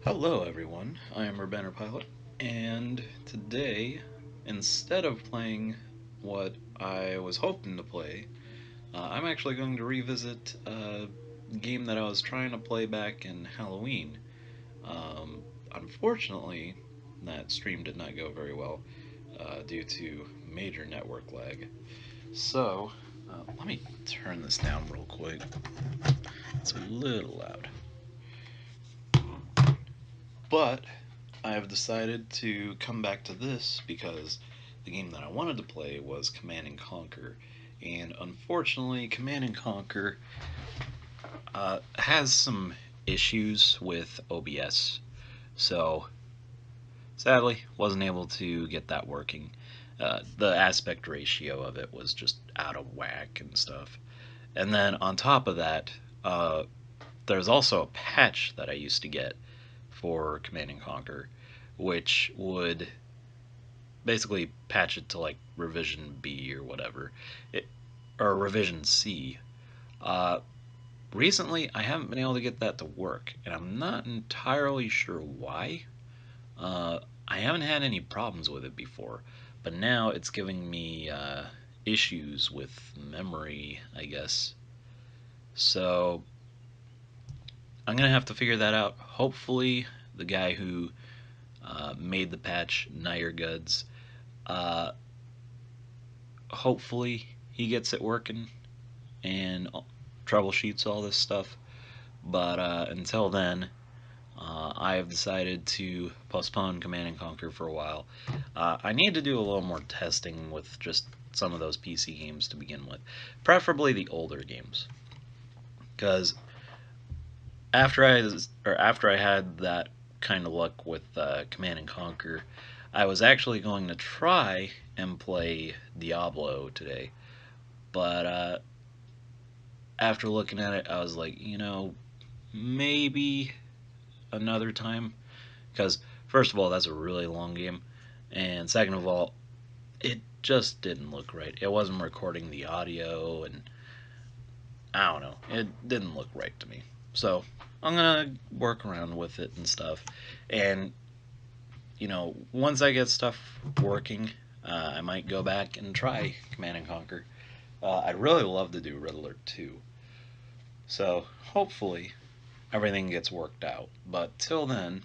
Hello, everyone. I am Urbanner Pilot, and today, instead of playing what I was hoping to play, I'm actually going to revisit a game that I was trying to play back in Halloween. Um, Unfortunately, that stream did not go very well due to major network lag. So, let me turn this down real quick. It's a little loud. But I have decided to come back to this because the game that I wanted to play was Command and Conquer, and unfortunately, Command and Conquer has some issues with OBS, so sadly, wasn't able to get that working. The aspect ratio of it was just out of whack and stuff. And then on top of that, uh, there's also a patch that I used to get for Command and Conquer, which would basically patch it to like revision B or whatever, it, or revision C. Uh, Recently, I haven't been able to get that to work, and I'm not entirely sure why. Uh, I haven't had any problems with it before, but now it's giving me issues with memory, I guess. So I'm gonna have to figure that out. Hopefully, the guy who made the patch, Nair Goods, uh, hopefully he gets it working and troubleshoots all this stuff. But until then, I have decided to postpone Command and Conquer for a while. I need to do a little more testing with just some of those PC games to begin with, preferably the older games, because after I had that kind of luck with Command and Conquer, I was actually going to try and play Diablo today, but after looking at it, I was like, maybe another time. Because, first of all, that's a really long game. And second of all, it just didn't look right. It wasn't recording the audio, and I don't know. It didn't look right to me. So, I'm going to work around with it and stuff. And, once I get stuff working, I might go back and try Command and Conquer. I'd really love to do Riddler 2. So, hopefully, everything gets worked out. But till then,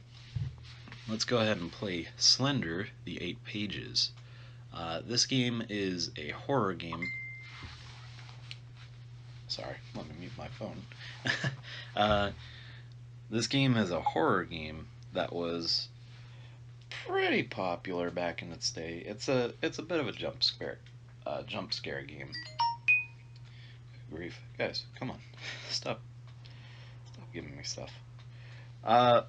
let's go ahead and play Slender The Eight Pages. This game is a horror game. Sorry, let me mute my phone. uh, this game is a horror game that was pretty popular back in its day. It's a bit of a jump scare game. Grief, guys, come on, stop giving me stuff. Uh,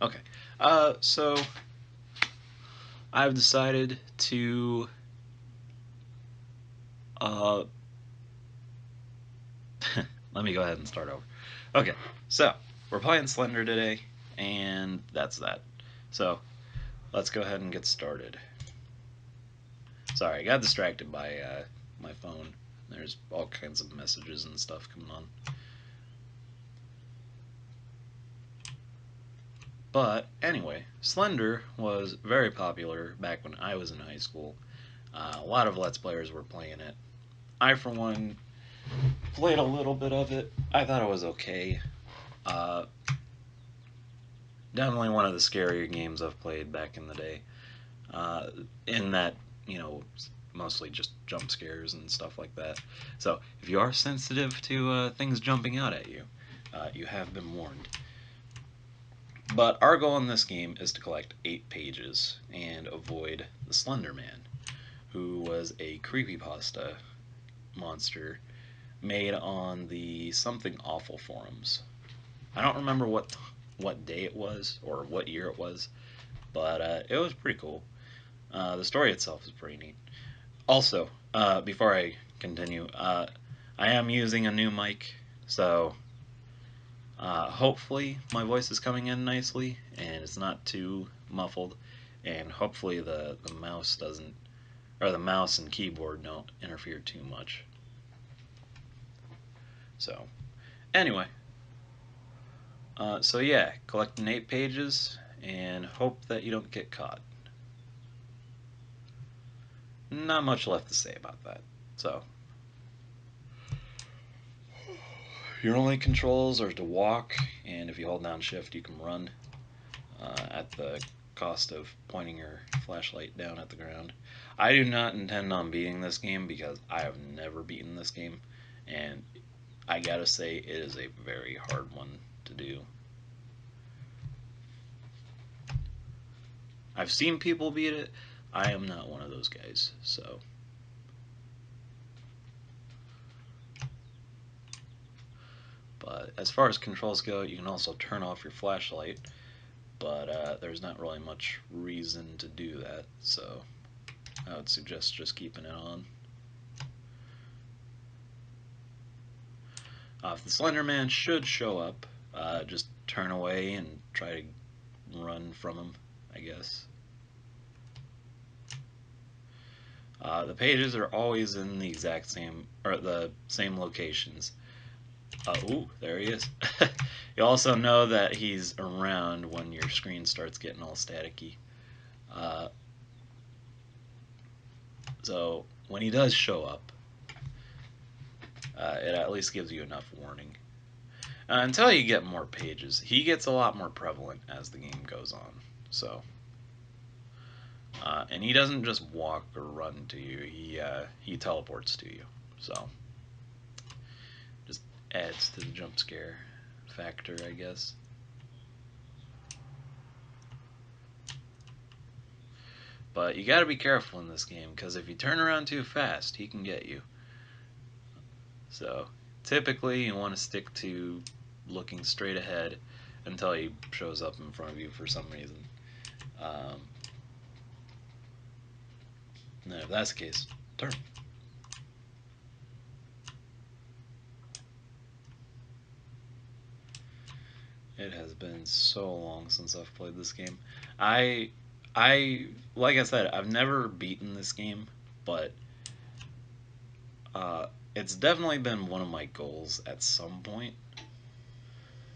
okay, so I've decided to uh, let me go ahead and start over. Okay, so we're playing Slender today, and that's that. So let's go ahead and get started. Sorry, I got distracted by my phone. There's all kinds of messages and stuff coming on. But anyway, Slender was very popular back when I was in high school. A lot of Let's Players were playing it. I, for one, played a little bit of it. I thought it was okay. Uh, Definitely one of the scarier games I've played back in the day. Uh, in that, mostly just jump scares and stuff like that. So if you are sensitive to things jumping out at you, you have been warned. But our goal in this game is to collect 8 pages and avoid the Slender Man, who was a creepypasta monster made on the Something Awful forums. I don't remember what day it was or what year it was, but it was pretty cool. The story itself is pretty neat. Also, before I continue, I am using a new mic, so hopefully my voice is coming in nicely and it's not too muffled, and hopefully the mouse doesn't, or the mouse and keyboard don't interfere too much. So, anyway, so yeah, collecting 8 pages and hope that you don't get caught. Not much left to say about that. So, your only controls are to walk, and if you hold down shift, you can run at the cost of pointing your flashlight down at the ground. I do not intend on beating this game because I have never beaten this game, and I gotta say, it is a very hard one to do. I've seen people beat it. I am not one of those guys, so. But as far as controls go, you can also turn off your flashlight, but there's not really much reason to do that, so I would suggest just keeping it on. If the Slender Man should show up, just turn away and try to run from him, I guess. The pages are always in the exact same, or the same locations. Ooh, there he is. You also know that he's around when your screen starts getting all staticky. So when he does show up, it at least gives you enough warning. Until you get more pages, he gets a lot more prevalent as the game goes on. So, and he doesn't just walk or run to you; he teleports to you. So, just adds to the jump scare factor, I guess. But you got to be careful in this game because if you turn around too fast, he can get you. So, typically, you want to stick to looking straight ahead until he shows up in front of you for some reason. And if that's the case, turn. It has been so long since I've played this game. I like I said, I've never beaten this game, but it's definitely been one of my goals at some point.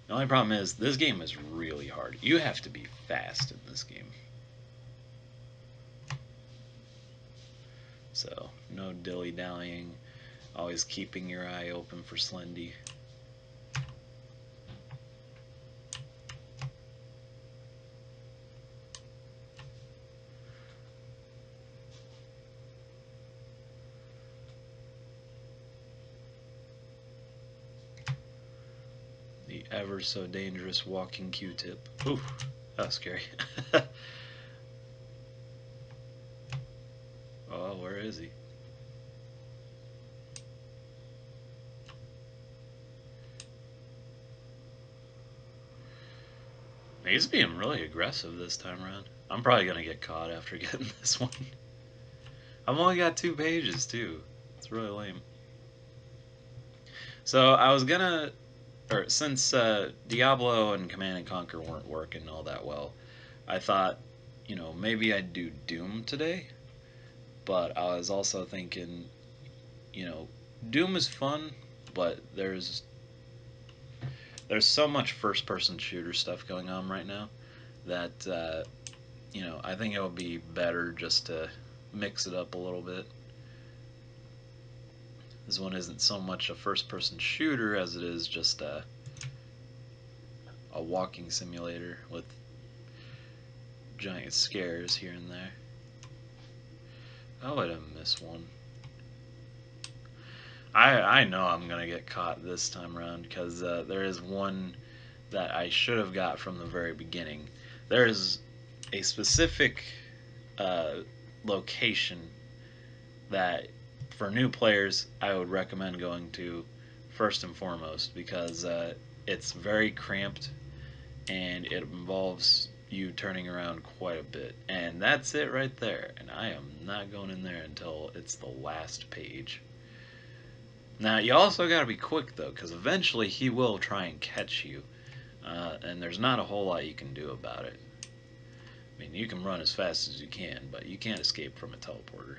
The only problem is this game is really hard. You have to be fast in this game. So, no dilly-dallying, always keeping your eye open for Slendy. The ever so dangerous walking Q-tip. Ooh, that was scary. Oh, where is he? He's being really aggressive this time around. I'm probably gonna get caught after getting this one. I've only got 2 pages too. It's really lame. So I was gonna, or since Diablo and Command and Conquer weren't working all that well, I thought, maybe I'd do Doom today. But I was also thinking, Doom is fun, but there's so much first-person shooter stuff going on right now that I think it would be better just to mix it up a little bit. This one isn't so much a first-person shooter as it is just a walking simulator with giant scares here and there. Oh, I didn't miss one. I know I'm gonna get caught this time around because there is one that I should have got from the very beginning. There is a specific location that for new players I would recommend going to first and foremost because it's very cramped and it involves you turning around quite a bit, and that's it right there, and I am not going in there until it's the last page. Now, you also got to be quick, though, because eventually he will try and catch you, and there's not a whole lot you can do about it. I mean, you can run as fast as you can, but you can't escape from a teleporter.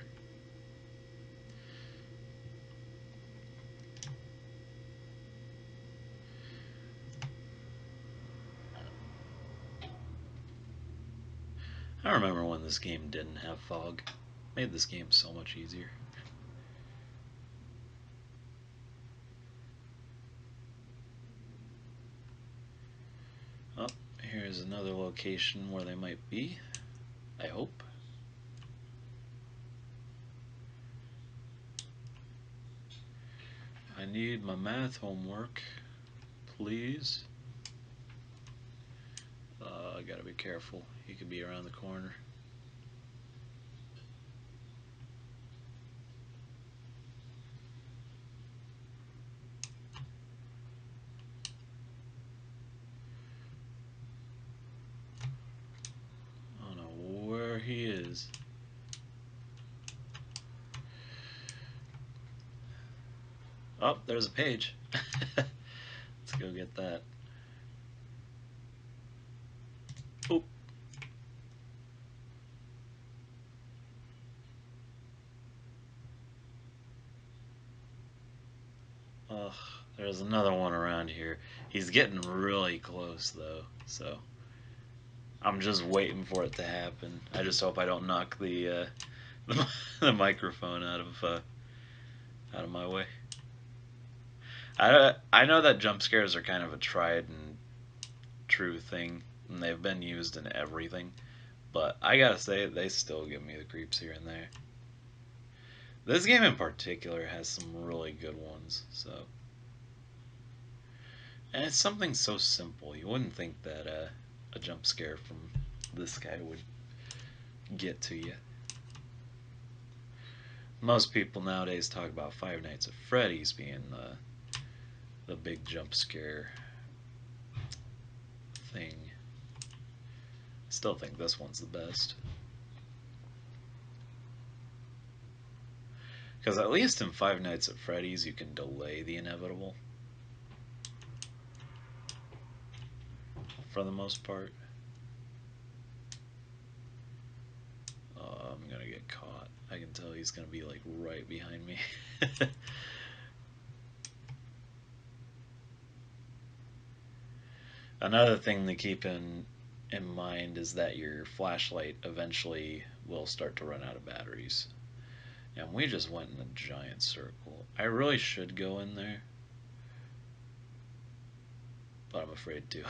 I remember when this game didn't have fog. Made this game so much easier. Oh, here's another location where they might be. I hope. I need my math homework, please. I gotta be careful. He could be around the corner. I don't know where he is. Oh, there's a page. Let's go get that. Oop. Ugh, there's another one around here. He's getting really close though, so I'm just waiting for it to happen. I just hope I don't knock the the microphone out of my way. I know that jump scares are kind of a tried and true thing, and they've been used in everything, but I gotta say they still give me the creeps here and there. This game in particular has some really good ones, so. And it's something so simple. You wouldn't think that a jump scare from this guy would get to you. Most people nowadays talk about Five Nights at Freddy's being the big jump scare thing. Still think this one's the best. Because at least in Five Nights at Freddy's you can delay the inevitable. For the most part. I'm gonna get caught. I can tell he's gonna be like right behind me. Another thing to keep in mind is that your flashlight eventually will start to run out of batteries. And we just went in a giant circle. I really should go in there, but I'm afraid to.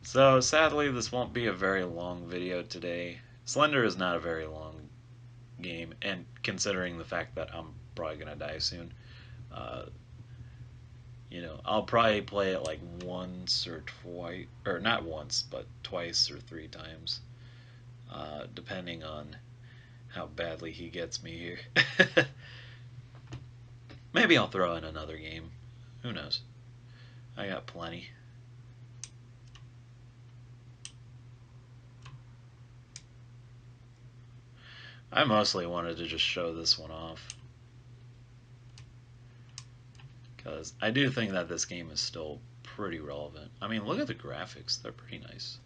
So sadly this won't be a very long video today. Slender is not a very long game, and considering the fact that I'm probably gonna die soon, uh, I'll probably play it like once or twice, or not once, but twice or three times, depending on how badly he gets me here. Maybe I'll throw in another game. Who knows? I got plenty. I mostly wanted to just show this one off, because I do think that this game is still pretty relevant. I mean, look at the graphics. They're pretty nice.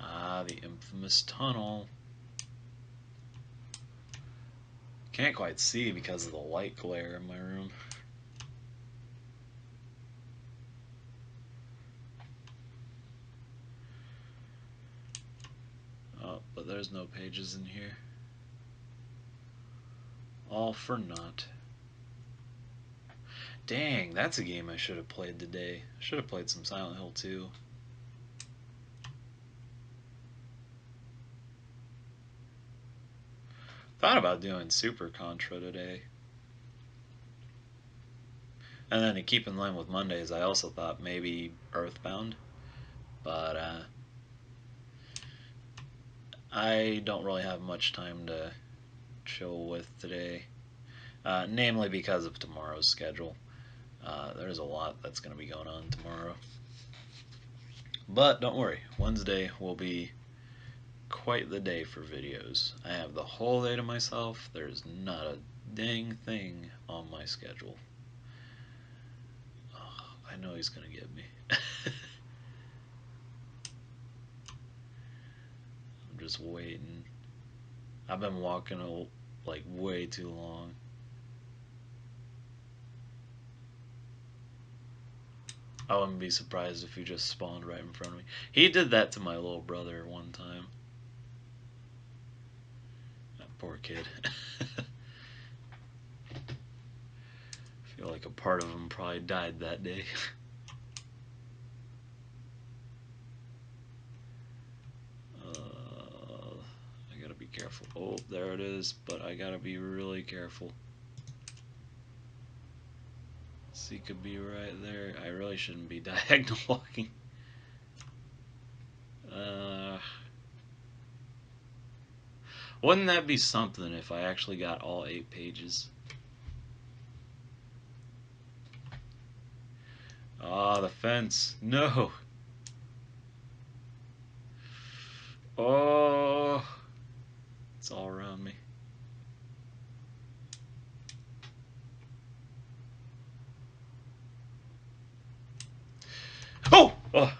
Ah, the infamous tunnel. Can't quite see because of the light glare in my room. Oh, but there's no pages in here. All for naught. Dang, that's a game I should have played today. I should have played some Silent Hill 2. Thought about doing Super Contra today. And then to keep in line with Mondays, I also thought maybe Earthbound. But I don't really have much time to chill with today. Namely because of tomorrow's schedule. There's a lot that's going to be going on tomorrow. But don't worry, Wednesday will be quite the day for videos. I have the whole day to myself. There's not a dang thing on my schedule. Oh, I know he's gonna get me. I'm just waiting. I've been walking like way too long. I wouldn't be surprised if he just spawned right in front of me. He did that to my little brother one time. That poor kid. I feel like a part of him probably died that day. I gotta be careful. Oh, there it is, but I gotta be really careful. He could be right there. I really shouldn't be diagonal walking. Wouldn't that be something if I actually got all 8 pages? Ah, the fence. No. Oh. It's all around me. Oh! Oh,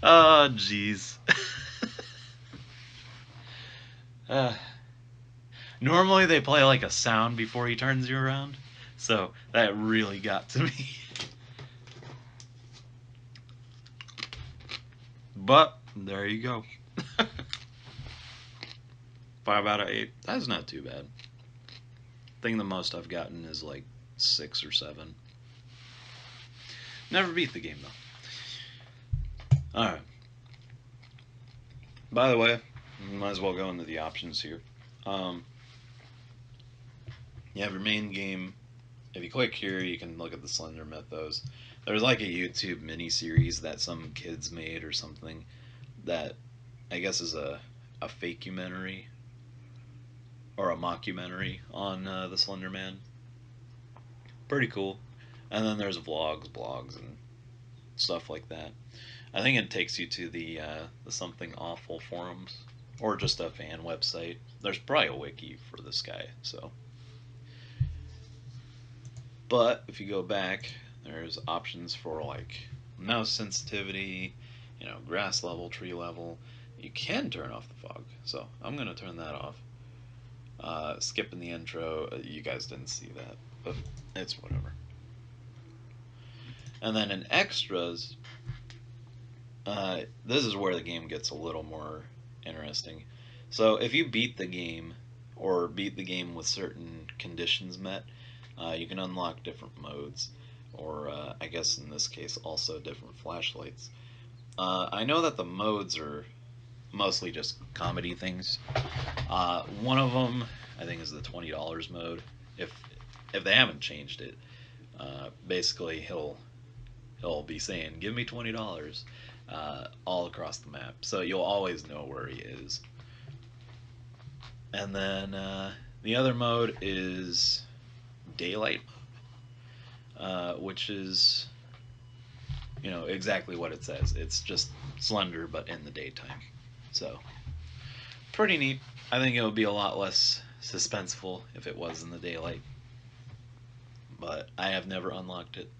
oh jeez. Normally they play like a sound before he turns you around, so that really got to me. But there you go. 5 out of 8. That's not too bad. I think the most I've gotten is like 6 or 7. Never beat the game though. Alright. By the way, might as well go into the options here. You have your main game. If you click here, you can look at the Slender Mythos. There's like a YouTube mini-series that some kids made or something that I guess is a fake-umentary or a mockumentary on the Slender Man. Pretty cool. And then there's vlogs, blogs, and stuff like that. I think it takes you to the Something Awful forums or just a fan website. There's probably a wiki for this guy, so. But if you go back, there's options for like mouse sensitivity, you know, grass level, tree level. You can turn off the fog, so I'm gonna turn that off. Skipping the intro, you guys didn't see that, but it's whatever. And then in extras, this is where the game gets a little more interesting. So if you beat the game, or beat the game with certain conditions met, you can unlock different modes, or I guess in this case also different flashlights. I know that the modes are mostly just comedy things. One of them I think is the $20 mode. If they haven't changed it, basically he'll be saying, "Give me $20," all across the map, so you'll always know where he is. And then the other mode is daylight, which is, you know, exactly what it says. It's just Slender, but in the daytime. So, pretty neat. I think it would be a lot less suspenseful if it was in the daylight. But I have never unlocked it.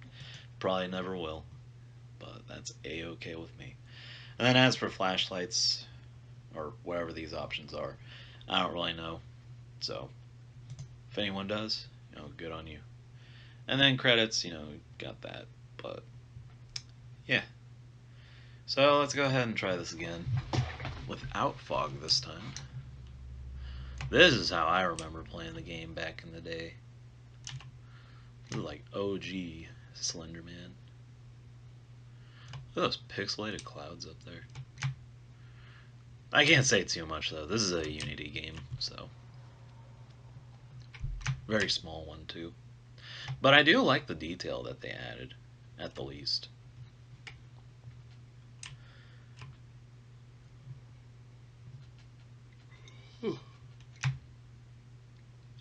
Probably never will. But that's a-okay with me. And then as for flashlights, or whatever these options are, I don't really know. So, if anyone does, you know, good on you. And then credits, you know, got that. But, yeah. So, let's go ahead and try this again. Without fog this time. This is how I remember playing the game back in the day. This is like OG Slender Man. Look at those pixelated clouds up there. I can't say too much though. This is a Unity game, so. Very small one too. But I do like the detail that they added, at the least.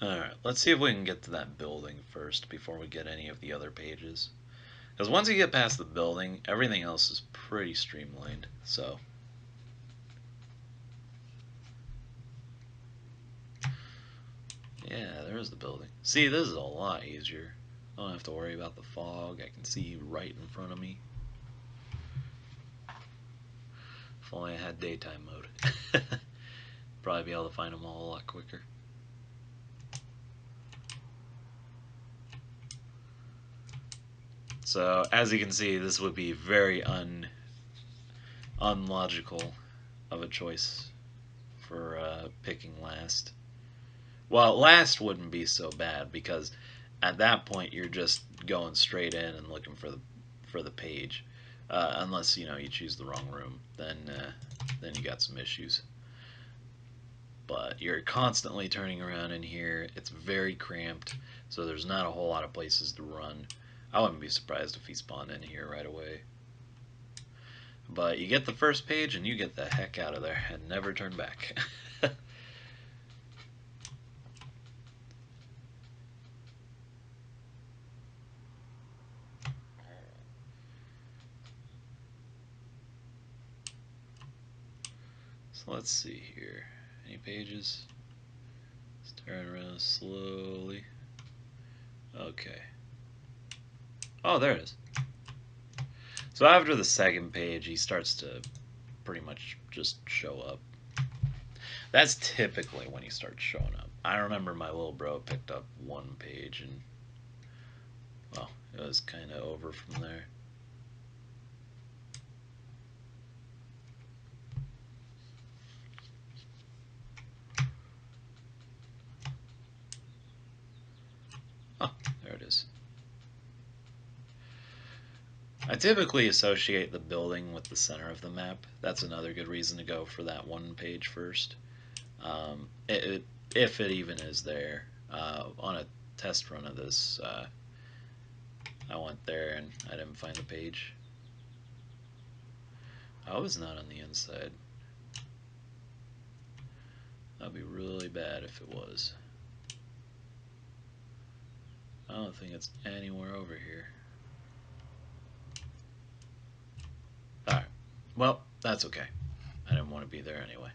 Alright, let's see if we can get to that building first before we get any of the other pages. Because once you get past the building, everything else is pretty streamlined, so Yeah, there's the building. See, this is a lot easier. I don't have to worry about the fog. I can see right in front of me. If only I had daytime mode. Probably be able to find them all a lot quicker. So, as you can see, this would be very unlogical of a choice for picking last. Well, last wouldn't be so bad because at that point you're just going straight in and looking for the page. Unless you choose the wrong room, then you got some issues. But you're constantly turning around in here. It's very cramped, so there's not a whole lot of places to run. I wouldn't be surprised if he spawned in here right away. But you get the first page and you get the heck out of there and never turn back. So let's see here. Any pages? Let's turn around slowly. Okay. Oh, there it is. So after the second page, he starts to pretty much just show up. That's typically when he starts showing up. I remember my little bro picked up one page and, well, it was kind of over from there. Oh, there it is. I typically associate the building with the center of the map. That's another good reason to go for that one page first. If it even is there. On a test run of this, I went there and I didn't find the page. I was not on the inside. That'd be really bad if it was. I don't think it's anywhere over here. Alright. Well, that's okay. I didn't want to be there anyway.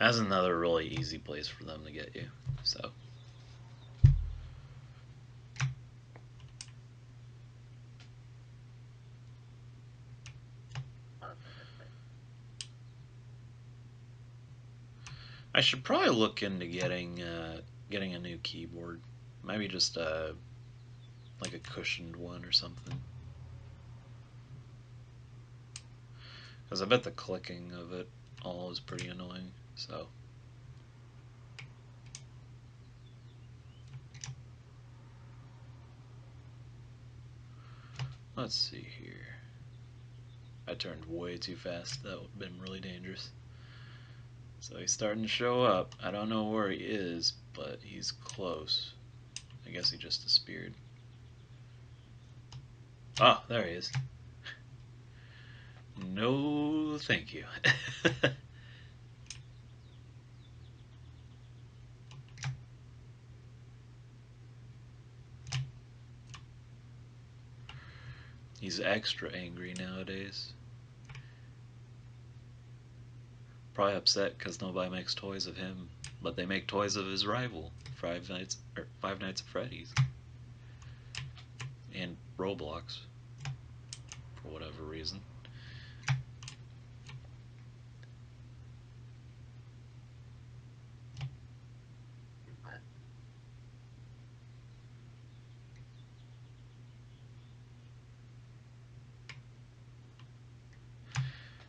That's another really easy place for them to get you. So. I should probably look into getting a new keyboard. Maybe just like a cushioned one or something. Because I bet the clicking of it all is pretty annoying. So. Let's see here. I turned way too fast. That would have been really dangerous. So he's starting to show up. I don't know where he is, but he's close. I guess he just disappeared. Oh, there he is. No, thank you. He's extra angry nowadays. Probably upset because nobody makes toys of him, but they make toys of his rival, Five Nights at Freddy's, and Roblox, for whatever reason.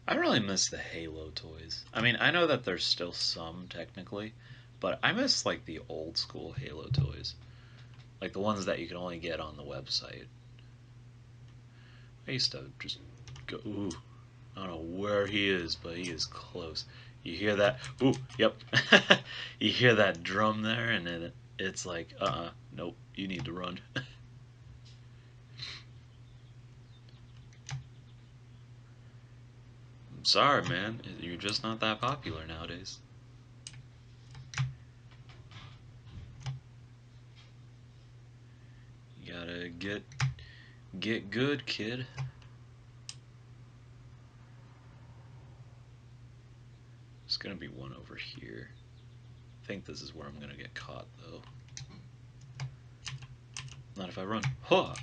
I really miss the Halo toys. I mean, I know that there's still some technically, but I miss like the old school Halo toys. Like the ones that you can only get on the website. I used to just go, ooh, I don't know where he is, but he is close. You hear that? Ooh, yep. You hear that drum there, and then it's like, nope, you need to run. I'm sorry, man. You're just not that popular nowadays. You gotta get good, kid. There's gonna be one over here. I think this is where I'm gonna get caught, though. Not if I run. Huh!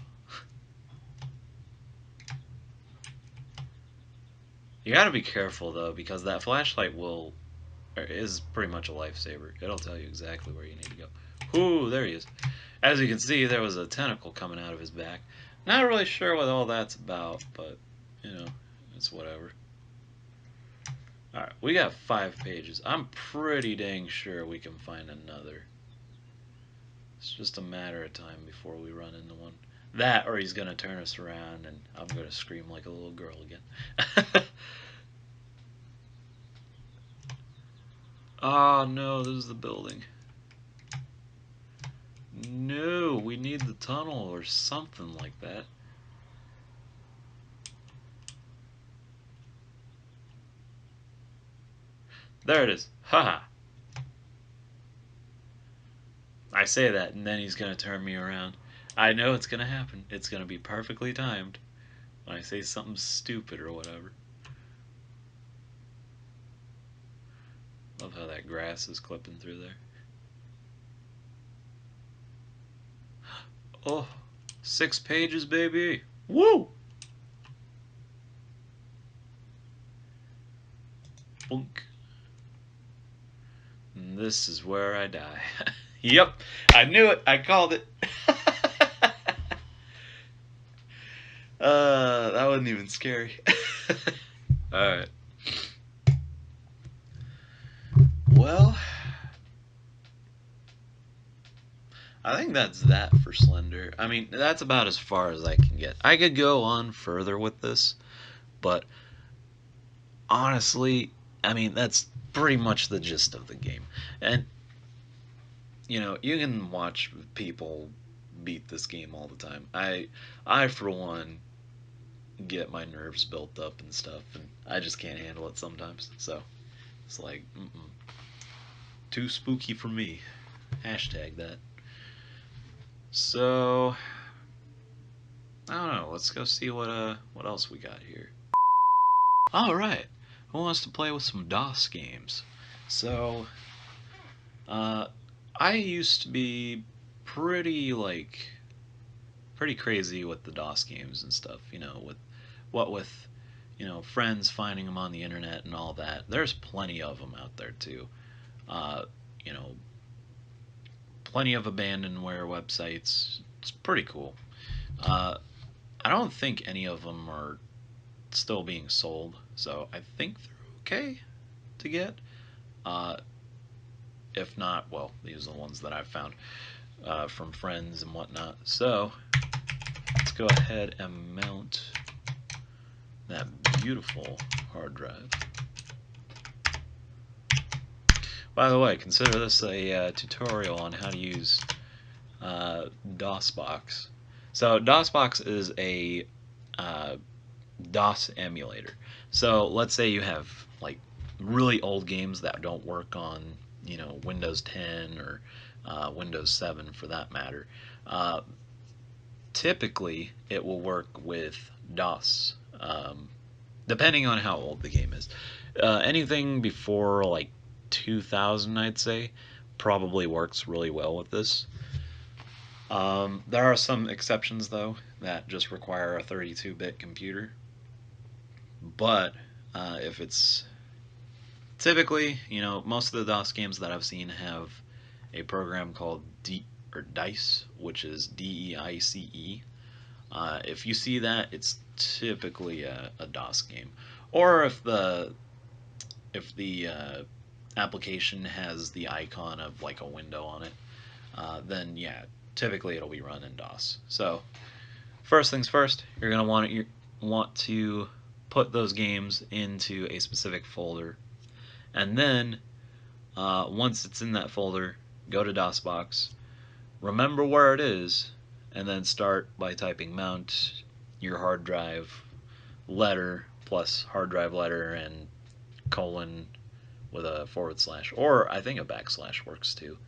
You gotta be careful, though, because that flashlight is pretty much a lifesaver. It'll tell you exactly where you need to go. Ooh, there he is. As you can see, there was a tentacle coming out of his back. Not really sure what all that's about, but, you know, it's whatever. Alright, we got 5 pages. I'm pretty dang sure we can find another. It's just a matter of time before we run into one. That, or he's going to turn us around and I'm going to scream like a little girl again. Oh no, this is the building. No, we need the tunnel or something like that. There it is. Haha. I say that and then he's going to turn me around. I know it's going to happen. It's going to be perfectly timed when I say something stupid or whatever. Love how that grass is clipping through there. Oh, 6 pages, baby. Woo! Boink. And this is where I die. Yep, I knew it. I called it. That wasn't even scary. Alright. Well, I think that's that for Slender. I mean, that's about as far as I can get. I could go on further with this, but honestly, I mean, that's pretty much the gist of the game. And, you know, you can watch people beat this game all the time. I for one, get my nerves built up and stuff, and I just can't handle it sometimes. So, it's like, too spooky for me. Hashtag that. So, I don't know. Let's go see what else we got here. All right, who wants to play with some DOS games? So, I used to be pretty crazy with the DOS games and stuff. You know, with friends finding them on the internet and all that. There's plenty of them out there too. You know, plenty of abandonware websites. It's pretty cool. I don't think any of them are still being sold, so I think they're okay to get. If not, well, these are the ones that I've found from friends and whatnot. So let's go ahead and mount that beautiful hard drive. By the way, consider this a tutorial on how to use DOSBox. So DOSBox is a DOS emulator. So let's say you have like really old games that don't work on Windows 10 or Windows 7 for that matter. Typically, it will work with DOS, depending on how old the game is. Anything before like 2000, I'd say, probably works really well with this. There are some exceptions, though, that just require a 32-bit computer. But if it's typically, most of the DOS games that I've seen have a program called DICE, which is DEICE. If you see that, it's typically a DOS game. Or if the application has the icon of like a window on it, then yeah, typically it'll be run in DOS. So first things first, you're gonna want to put those games into a specific folder, and then once it's in that folder, go to DOSBox, remember where it is, and then start by typing mount your hard drive letter plus hard drive letter and colon with a /, or I think a backslash works too.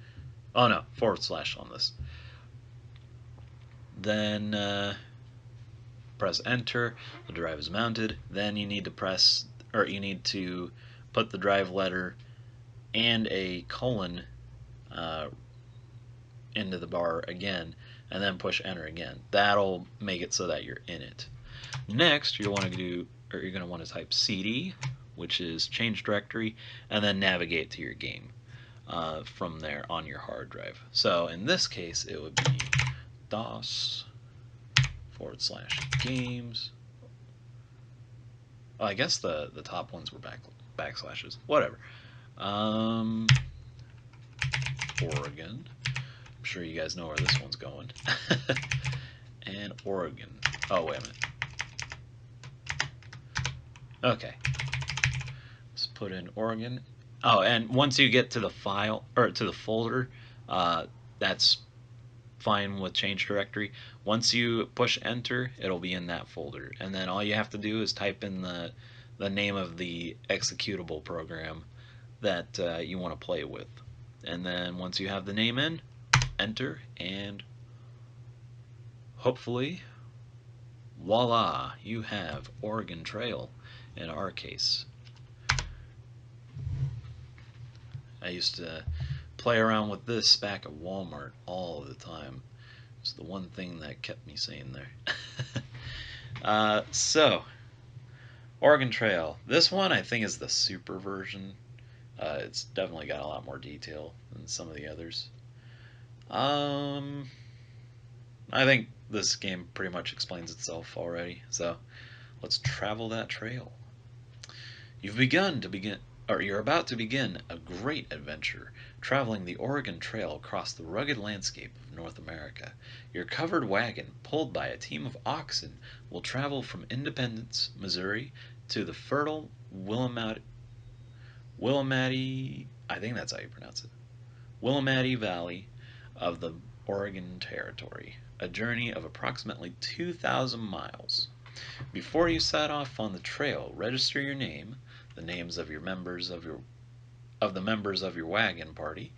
Oh no, / on this. Then press enter. The drive is mounted. Then you need to put the drive letter and a colon uh, into the bar again, and then push enter again. That'll make it so that you're in it. Next, you're going to want to type cd, which is change directory, and then navigate to your game from there on your hard drive. So in this case, it would be DOS/games. Oh, I guess the top ones were backslashes. Whatever. Um, Oregon. I'm sure you guys know where this one's going. And Oregon. Oh, wait a minute. Okay. Let's put in Oregon. Oh, and once you get to the file or to the folder, that's fine with change directory. Once you push enter, it'll be in that folder, and then all you have to do is type in the name of the executable program that you want to play with, and then once you have the name in, enter, and hopefully, voila, you have Oregon Trail. In our case, I used to play around with this back at Walmart all the time. It's the one thing that kept me sane there. So, Oregon Trail. This one I think is the super version. It's definitely got a lot more detail than some of the others. I think this game pretty much explains itself already. So, let's travel that trail. You're about to begin a great adventure, traveling the Oregon Trail across the rugged landscape of North America. Your covered wagon, pulled by a team of oxen, will travel from Independence, Missouri, to the fertile Willamette, I think that's how you pronounce it, Willamette Valley of the Oregon Territory, a journey of approximately 2,000 miles. Before you set off on the trail, register your name, the names of the members of your wagon party,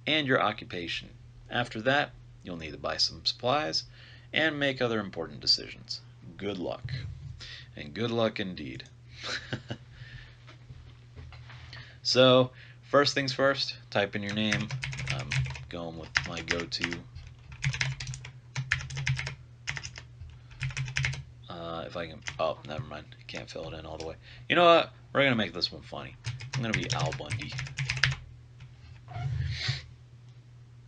and your occupation. After that, you'll need to buy some supplies and make other important decisions. Good luck. And good luck indeed. So, first things first, type in your name. I'm going with my go-to. If I can, oh, never mind. Can't fill it in all the way. You know what? We're going to make this one funny. I'm going to be Al Bundy.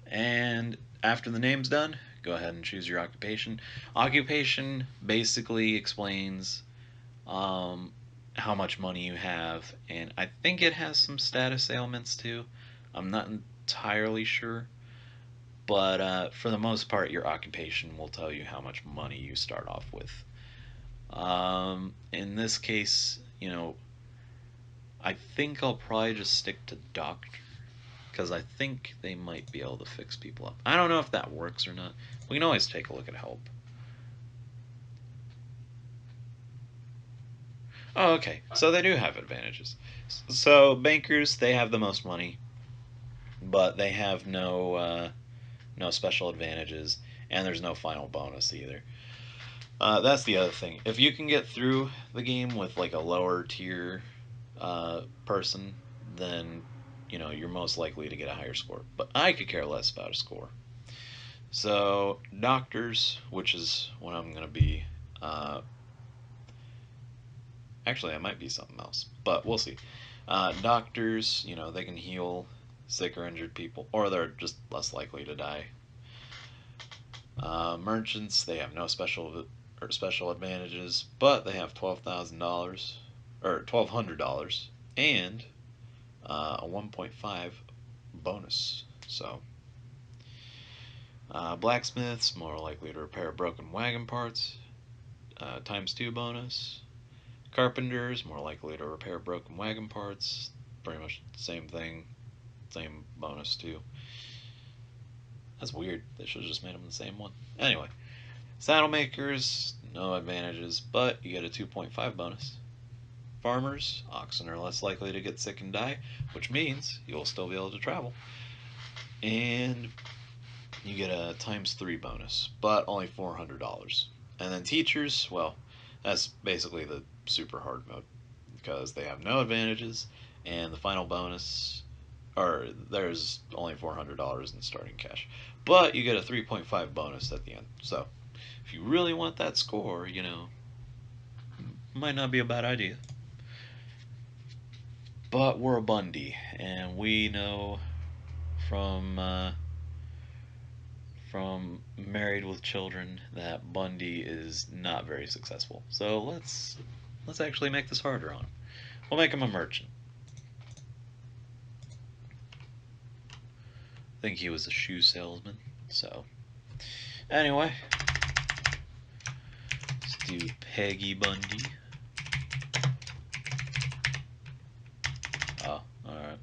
And after the name's done, go ahead and choose your occupation. Occupation basically explains how much money you have, and I think it has some status ailments too. I'm not entirely sure, but for the most part, your occupation will tell you how much money you start off with. In this case, I think I'll probably just stick to doctor, because I think they might be able to fix people up. I don't know if that works or not. We can always take a look at help. Oh, okay. So they do have advantages. So bankers, they have the most money, but they have no special advantages, and there's no final bonus either. That's the other thing. If you can get through the game with like a lower tier person, then you're most likely to get a higher score. But I could care less about a score. So doctors, which is what I'm gonna be. Actually, I might be something else, but we'll see. Doctors, they can heal sick or injured people, or they're just less likely to die. Merchants, they have no special advantages, but they have $12,000 or $1,200 and a 1.5 bonus. So, blacksmiths more likely to repair broken wagon parts, times 2 bonus. Carpenters more likely to repair broken wagon parts, pretty much the same thing, same bonus too. That's weird. They should have just made them the same one. Anyway, saddle makers, no advantages, but you get a 2.5 bonus. Farmers, oxen are less likely to get sick and die, which means you'll still be able to travel. And you get a times 3 bonus, but only $400. And then teachers, well, that's basically the super hard mode because they have no advantages, and the final bonus or there's only $400 in starting cash, but you get a 3.5 bonus at the end. So if you really want that score, might not be a bad idea. But we're a Bundy, and we know from Married with Children that Bundy is not very successful. So let's actually make this harder on him. We'll make him a merchant. I think he was a shoe salesman. So anyway, let's do Peggy Bundy. Oh, alright.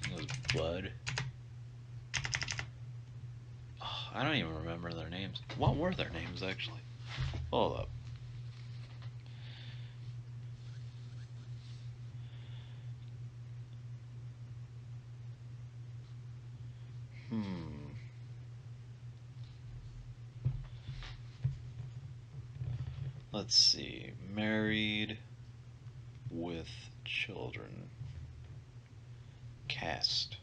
It was Bud. Oh, I don't even remember their names. What were their names, actually? Hold up. Let's see. Married with Children. Cast.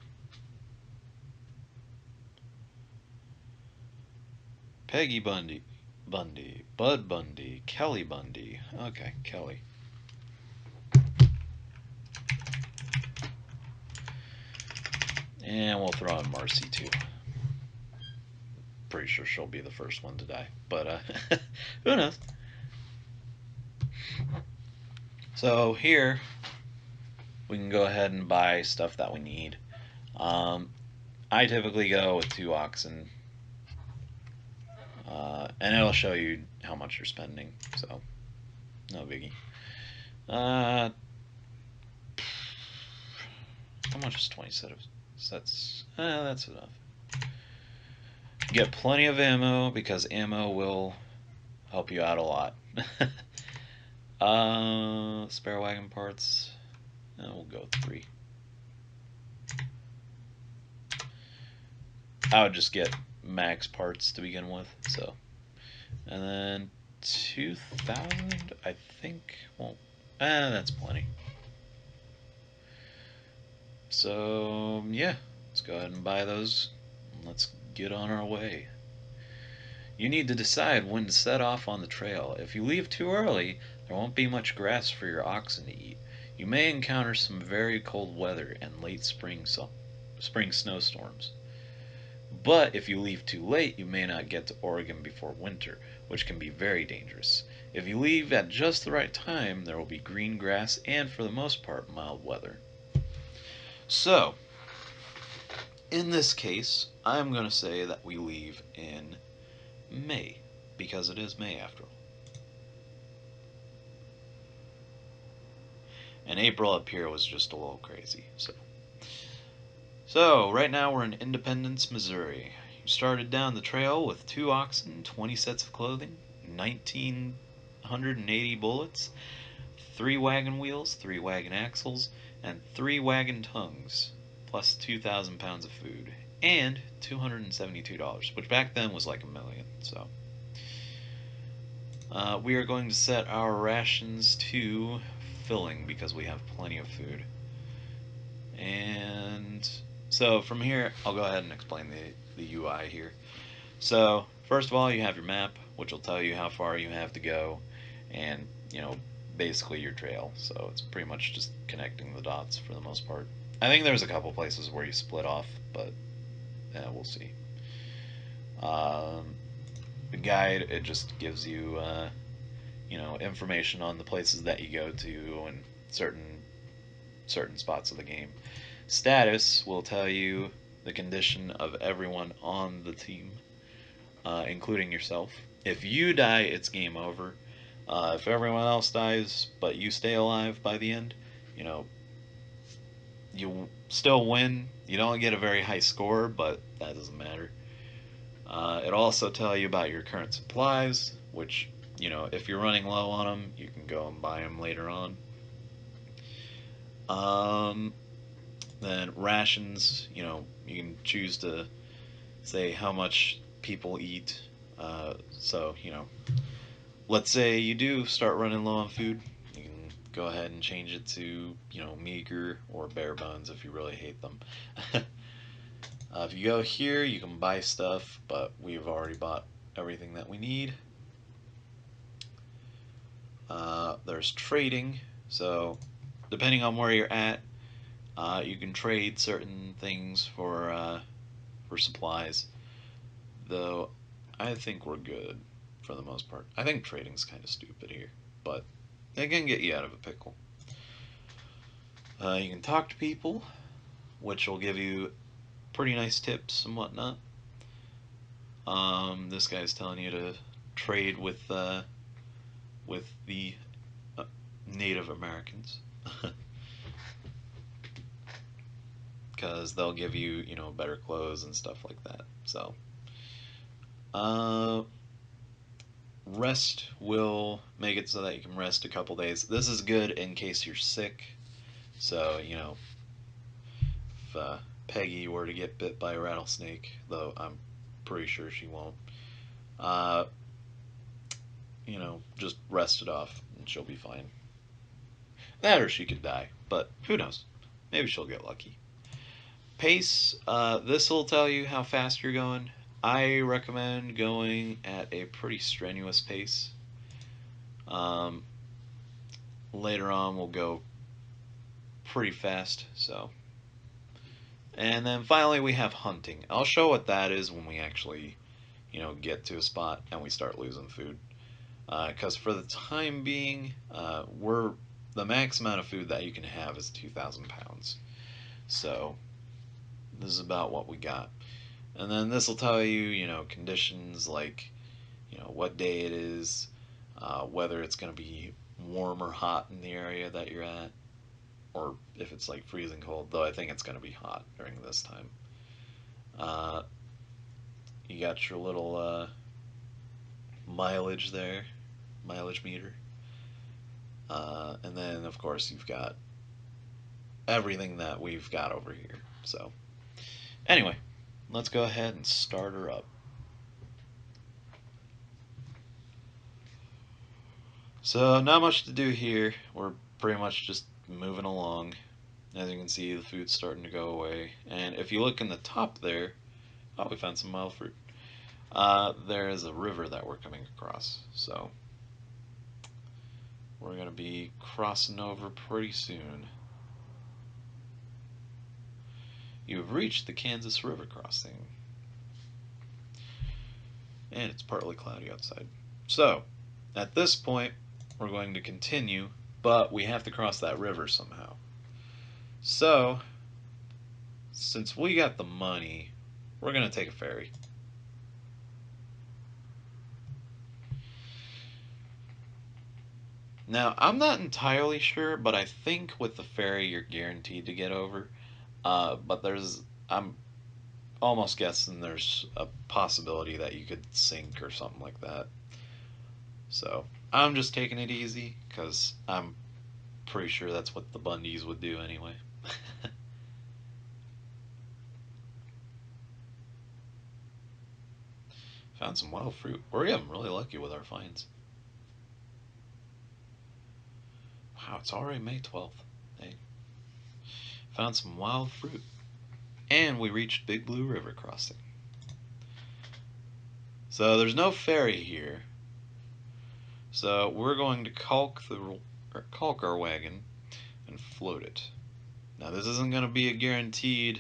Peggy Bundy. Bud Bundy. Kelly Bundy. Okay, Kelly. And we'll throw in Marcy too. Pretty sure she'll be the first one to die. But who knows? So here we can go ahead and buy stuff that we need. I typically go with 2 oxen, and it'll show you how much you're spending, so no biggie. How much is 20 sets? That's enough. Get plenty of ammo, because ammo will help you out a lot. Spare wagon parts. We'll go 3. I would just get max parts to begin with, so. And then 2,000, I think. Well, that's plenty. So, yeah, let's go ahead and buy those. And let's get on our way. You need to decide when to set off on the trail. If you leave too early, there won't be much grass for your oxen to eat. You may encounter some very cold weather and late spring snowstorms. But if you leave too late, you may not get to Oregon before winter, which can be very dangerous. If you leave at just the right time, there will be green grass and, for the most part, mild weather. So, in this case, I'm going to say that we leave in May, because it is May after all. And April up here was just a little crazy, So, right now we're in Independence, Missouri. You started down the trail with 2 oxen, 20 sets of clothing, 1,980 bullets, 3 wagon wheels, 3 wagon axles, and 3 wagon tongues, plus 2,000 pounds of food, and $272, which back then was like $1 million, so. We are going to set our rations to filling, because we have plenty of food. And so from here, I'll go ahead and explain the UI here. So first of all, you have your map, which will tell you how far you have to go, and basically your trail. So it's pretty much just connecting the dots for the most part. I think there's a couple places where you split off, but we'll see. The guide, it just gives you information on the places that you go to and certain spots of the game. Status will tell you the condition of everyone on the team, including yourself. If you die, it's game over. If everyone else dies, but you stay alive by the end, you still win. You don't get a very high score, but that doesn't matter. It'll also tell you about your current supplies, which, if you're running low on them, you can go and buy them later on. Then rations, you can choose to say how much people eat. So, let's say you do start running low on food, you can go ahead and change it to, meager or bare bones if you really hate them. If you go here, you can buy stuff, but we've already bought everything that we need. There's trading, so depending on where you're at, you can trade certain things for supplies. Though I think we're good for the most part. I think trading's kind of stupid here, but it can get you out of a pickle. You can talk to people, which will give you pretty nice tips and whatnot. This guy's telling you to trade with the Native Americans, because they'll give you, better clothes and stuff like that. So, rest will make it so that you can rest a couple days. This is good in case you're sick. So, if Peggy were to get bit by a rattlesnake, though I'm pretty sure she won't, just rest it off and she'll be fine. That or she could die, but who knows? Maybe she'll get lucky. Pace, this will tell you how fast you're going. I recommend going at a pretty strenuous pace. Later on, we'll go pretty fast, so. And then finally, we have hunting. I'll show what that is when we actually, get to a spot and we start losing food. Because for the time being, the max amount of food that you can have is 2,000 pounds. So this is about what we got. And then this will tell you, conditions like, what day it is, whether it's going to be warm or hot in the area that you're at, or if it's like freezing cold, though I think it's going to be hot during this time. You got your little mileage there, mileage meter. And then, of course, you've got everything that we've got over here. So, anyway, let's go ahead and start her up. So, not much to do here. We're pretty much just moving along. As you can see, the food's starting to go away. And if you look in the top there, oh, we found some wild fruit. There is a river that we're coming across. So, we're going to be crossing over pretty soon. You've reached the Kansas River crossing. And it's partly cloudy outside. So, at this point, we're going to continue, but we have to cross that river somehow. So, since we got the money, we're going to take a ferry. Now, I'm not entirely sure, but I think with the ferry you're guaranteed to get over. But I'm almost guessing there's a possibility that you could sink or something like that. So, I'm just taking it easy, because I'm pretty sure that's what the Bundys would do anyway. Found some wild fruit. We're getting really lucky with our finds. Wow, it's already May 12th. Hey. Found some wild fruit. And we reached Big Blue River crossing. So there's no ferry here. So we're going to caulk our wagon and float it. Now this isn't going to be a guaranteed,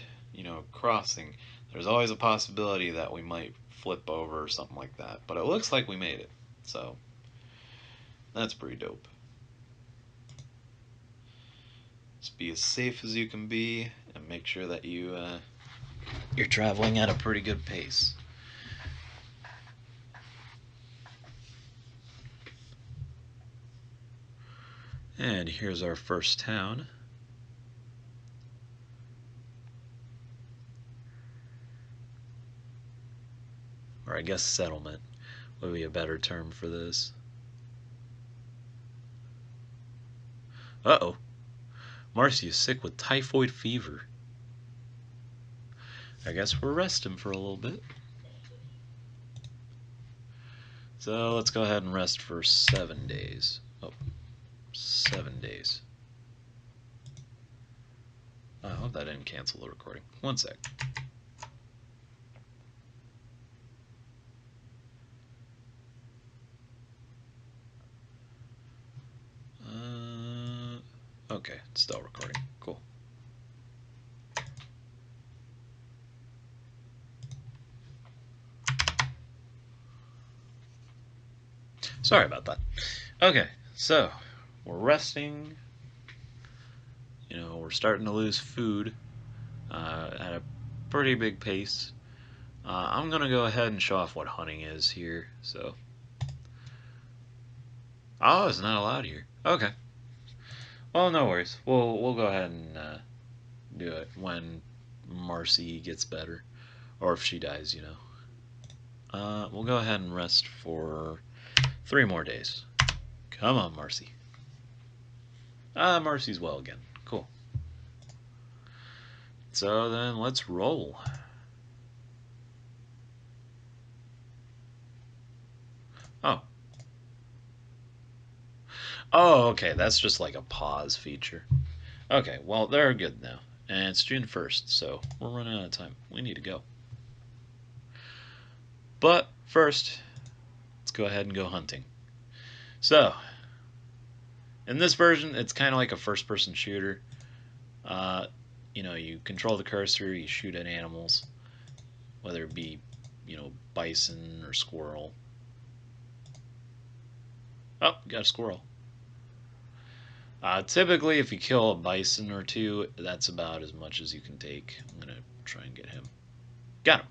crossing. There's always a possibility that we might flip over or something like that. But it looks like we made it. So that's pretty dope. Just be as safe as you can be and make sure that you're traveling at a pretty good pace. And here's our first town. Or I guess settlement would be a better term for this. Uh-oh. Marcy is sick with typhoid fever. I guess we're resting for a little bit. So let's go ahead and rest for 7 days. Oh, 7 days. I hope that didn't cancel the recording. One sec. Okay, it's still recording. Cool. Sorry about that. Okay, so we're resting. You know, we're starting to lose food at a pretty big pace. I'm gonna go ahead and show off what hunting is here. So, oh, it's not allowed here. Okay. Well, no worries. We'll go ahead and do it when Marcy gets better, or if she dies, you know. We'll go ahead and rest for 3 more days. Come on, Marcy. Marcy's well again. Cool. So then let's roll. Oh. Oh, okay. That's just like a pause feature. Okay, well, they're good now. And it's June 1st, so we're running out of time. We need to go. But first, let's go ahead and go hunting. So, in this version, it's kind of like a first-person shooter. You know, you control the cursor, you shoot at animals, whether it be, you know, bison or squirrel. Oh, got a squirrel. Typically, if you kill a bison or two, that's about as much as you can take. I'm going to try and get him. Got him.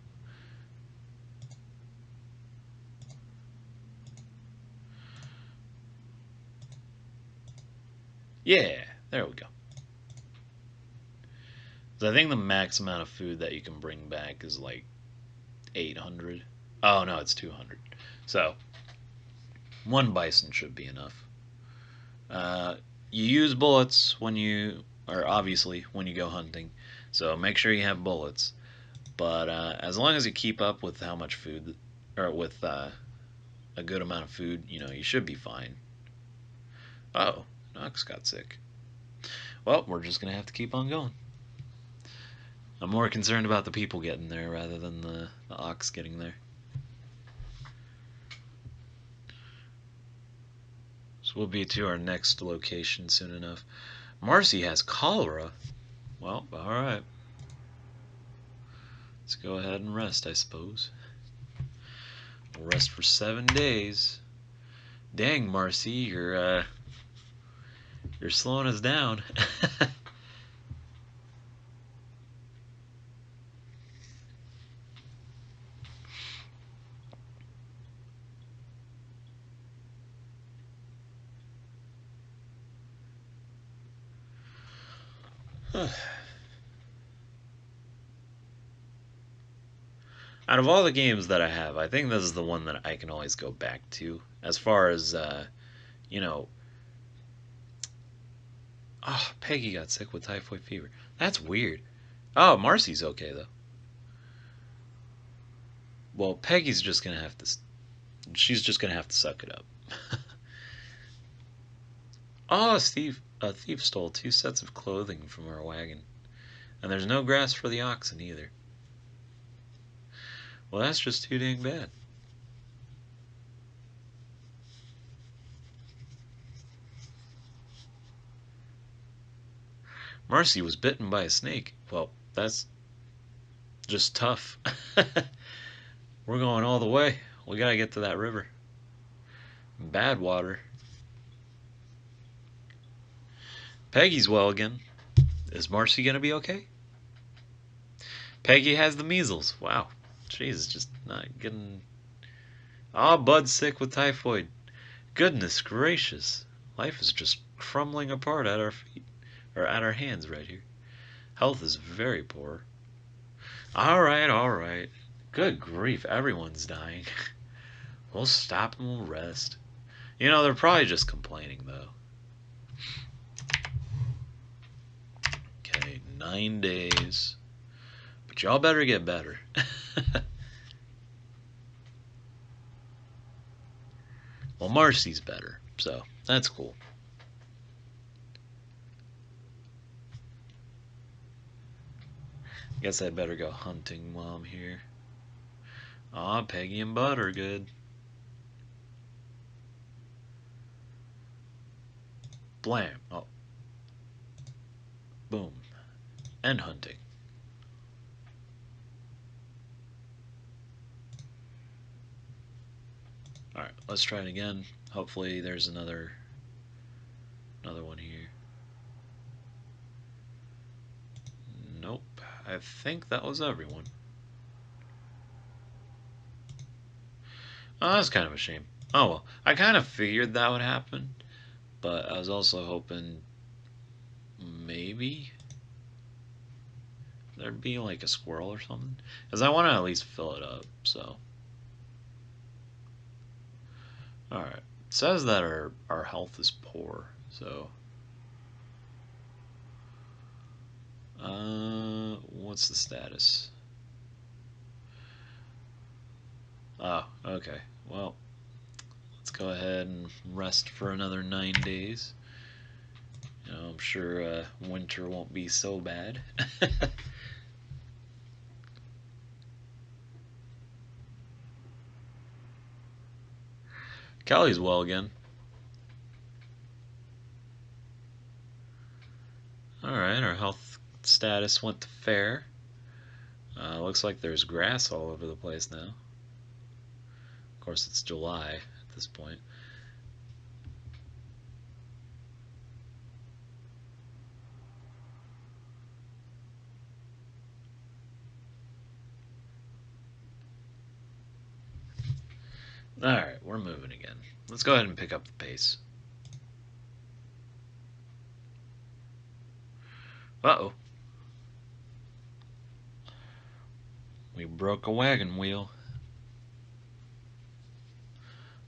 Yeah, there we go. So I think the max amount of food that you can bring back is like 800. Oh, no, it's 200. So, one bison should be enough. You use bullets when you, or obviously when you go hunting, so make sure you have bullets. But as long as you keep up with how much food, or with a good amount of food, you know, you should be fine. Oh, an ox got sick. Well, we're just gonna have to keep on going. I'm more concerned about the people getting there rather than the ox getting there. So we'll be to our next location soon enough. Marcy has cholera. Well, alright. Let's go ahead and rest, I suppose. We'll rest for 7 days. Dang, Marcy, you're slowing us down. Out of all the games that I have, I think this is the one that I can always go back to. As far as, you know... Oh, Peggy got sick with typhoid fever. That's weird. Oh, Marcy's okay, though. Well, Peggy's just gonna have to... She's just gonna have to suck it up. Oh, a thief stole 2 sets of clothing from our wagon. And there's no grass for the oxen, either. Well, that's just too dang bad. Marcy was bitten by a snake. Well, that's just tough. We're going all the way. We gotta get to that river. Bad water. Peggy's well again. Is Marcy gonna be okay? Peggy has the measles. Wow. She's just not getting... Ah, Bud's sick with typhoid. Goodness gracious. Life is just crumbling apart at our feet. Or at our hands right here. Health is very poor. Alright, alright. Good grief, everyone's dying. We'll stop and we'll rest. You know, they're probably just complaining, though. Okay, 9 days. But y'all better get better. Well, Marcy's better, so that's cool. Guess I'd better go hunting while I'm here. Aw, Peggy and Bud are good. Blam. Oh. Boom. And hunting. Alright, let's try it again. Hopefully there's another one here. Nope. I think that was everyone. Oh, that's kind of a shame. Oh well. I kind of figured that would happen, but I was also hoping maybe there'd be like a squirrel or something. Because I want to at least fill it up, so. Alright. It says that our health is poor, so. What's the status? Oh, okay. Well, let's go ahead and rest for another 9 days. You know, I'm sure winter won't be so bad. Callie's well again. Alright, our health status went to fair. Looks like there's grass all over the place now. Of course, it's July at this point. Alright, we're moving again. Let's go ahead and pick up the pace. Uh-oh. We broke a wagon wheel.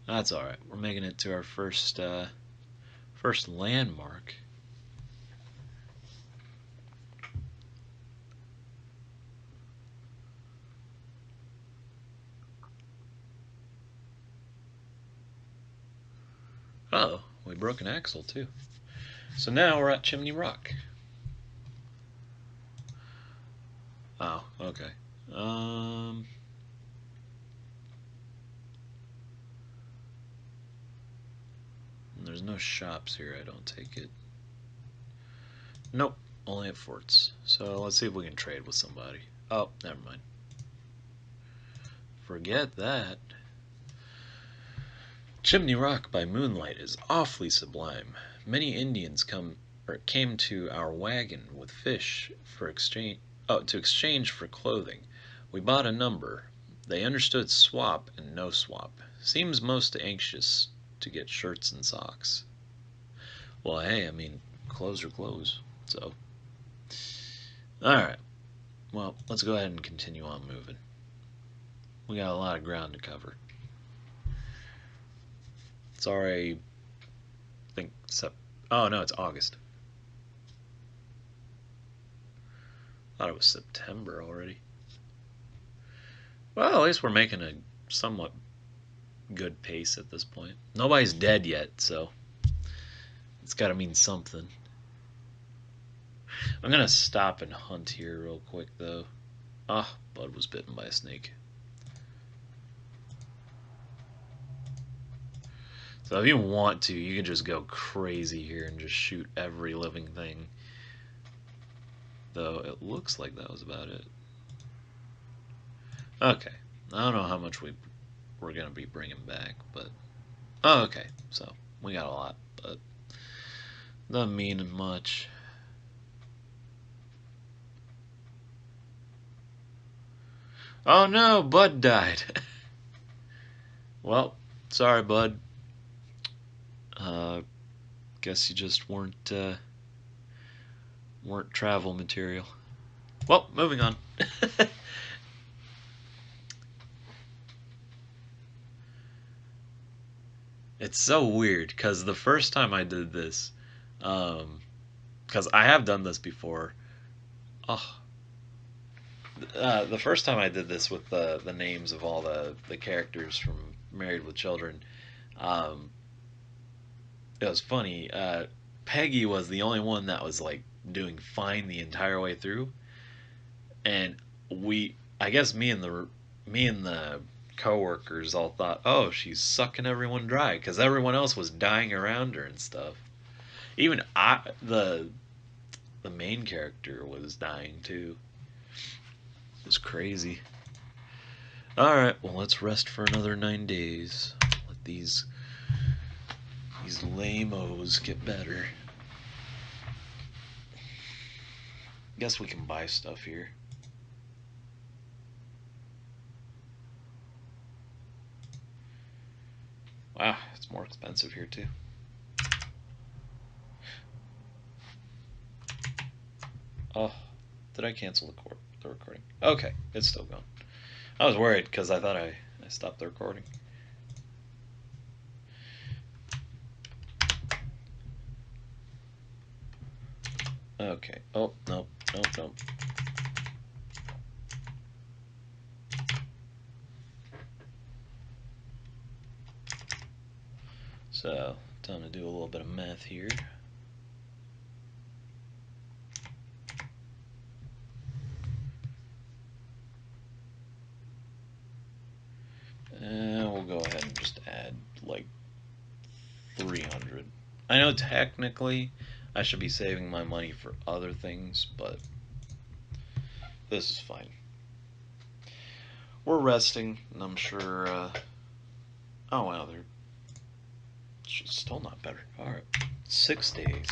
That's alright. We're making it to our first landmark. Uh-oh. We broke an axle, too. So now we're at Chimney Rock. Oh, okay. There's no shops here, I don't take it. Nope, only at forts. So let's see if we can trade with somebody. Oh, never mind. Forget that. Chimney Rock by moonlight is awfully sublime. Many Indians came to our wagon with fish for exchange. Oh, to exchange for clothing. We bought a number. They understood swap and no swap. Seems most anxious to get shirts and socks. Well, hey, I mean, clothes are clothes, so. Alright. Well, let's go ahead and continue on moving. We got a lot of ground to cover. It's already, I think, oh no, it's August. Thought it was September already. Well, at least we're making a somewhat good pace at this point. Nobody's dead yet, so it's got to mean something. I'm going to stop and hunt here real quick, though. Ah, Bud was bitten by a snake. So if you want to, you can just go crazy here and just shoot every living thing. Though it looks like that was about it. Okay. I don't know how much we're going to be bringing back, but... Oh, okay. So, we got a lot, but... Doesn't mean much. Oh no, Bud died. Well, sorry, Bud. Guess you just weren't travel material. Well, moving on. It's so weird because the first time I did this, because I have done this before. Oh, the first time I did this with the names of all the characters from Married with Children, um, it was funny. Peggy was the only one that was like doing fine the entire way through, and I guess me and the coworkers all thought, oh, she's sucking everyone dry because everyone else was dying around her and stuff. Even the main character was dying too. It was crazy. All right, well, let's rest for another 9 days. Let these lame-os get better. Guess we can buy stuff here. Wow, it's more expensive here too. Oh, did I cancel the recording? Okay, it's still going. I was worried because I thought I stopped the recording. Okay. Oh, no, no, no. So, time to do a little bit of math here. We'll go ahead and just add like 300. I know technically I should be saving my money for other things, but this is fine. We're resting, and I'm sure. Oh wow, they're still not better. All right, 6 days.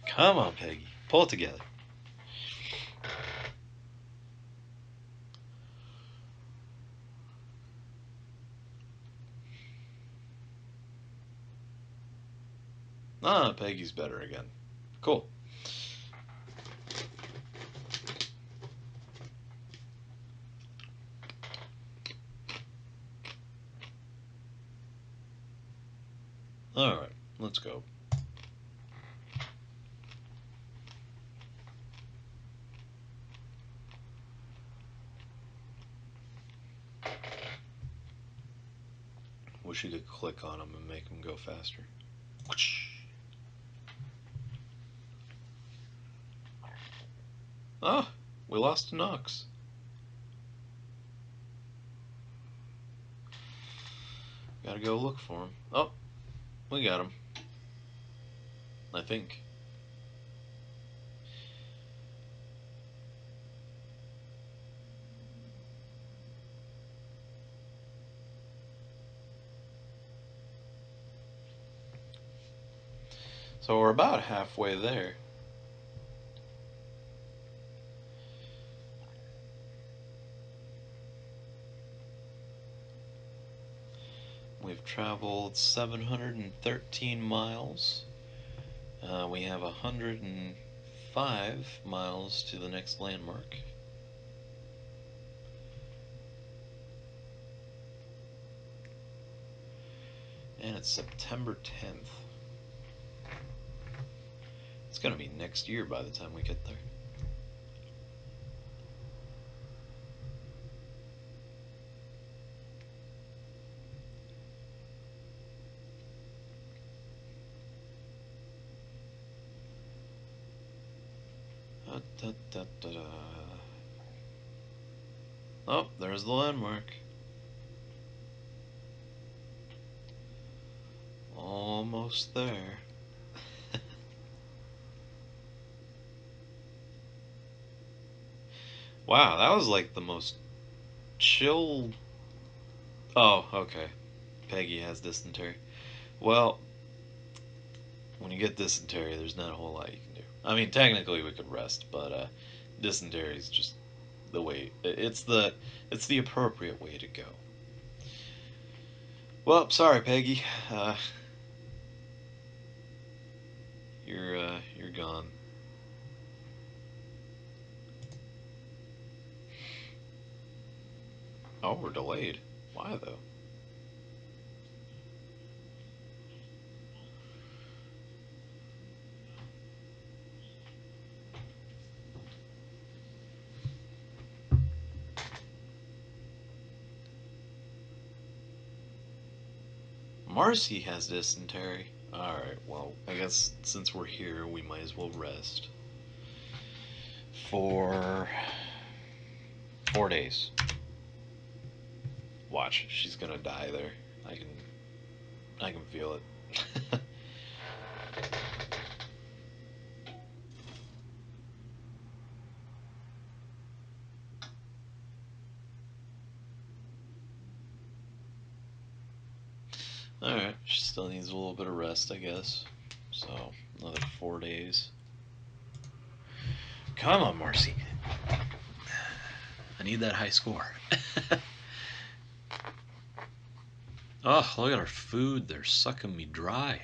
Come on, Peggy, pull it together. Ah, Peggy's better again. Cool. All right, let's go. Wish you could click on them and make them go faster. Ah, we lost to Knox. Gotta go look for him. Oh, we got him. I think. So we're about halfway there. We've traveled 713 miles. We have 105 miles to the next landmark. And it's September 10th. It's gonna be next year by the time we get there. Da, da, da, da. Oh, there's the landmark. Almost there. Wow, that was like the most chill. Oh, okay. Peggy has dysentery. Well, when you get dysentery, there's not a whole lot you can do. I mean, technically we could rest, but dysentery is just the way. It's the appropriate way to go. Well, sorry, Peggy. You're gone. Oh, we're delayed. Why though? Marcy has dysentery. Alright, well, I guess since we're here, we might as well rest. for 4 days. Watch, she's gonna die there. I can feel it. Alright, she still needs a little bit of rest, I guess. So, another 4 days. Come on, Marcy. I need that high score. Oh, look at our food. They're sucking me dry.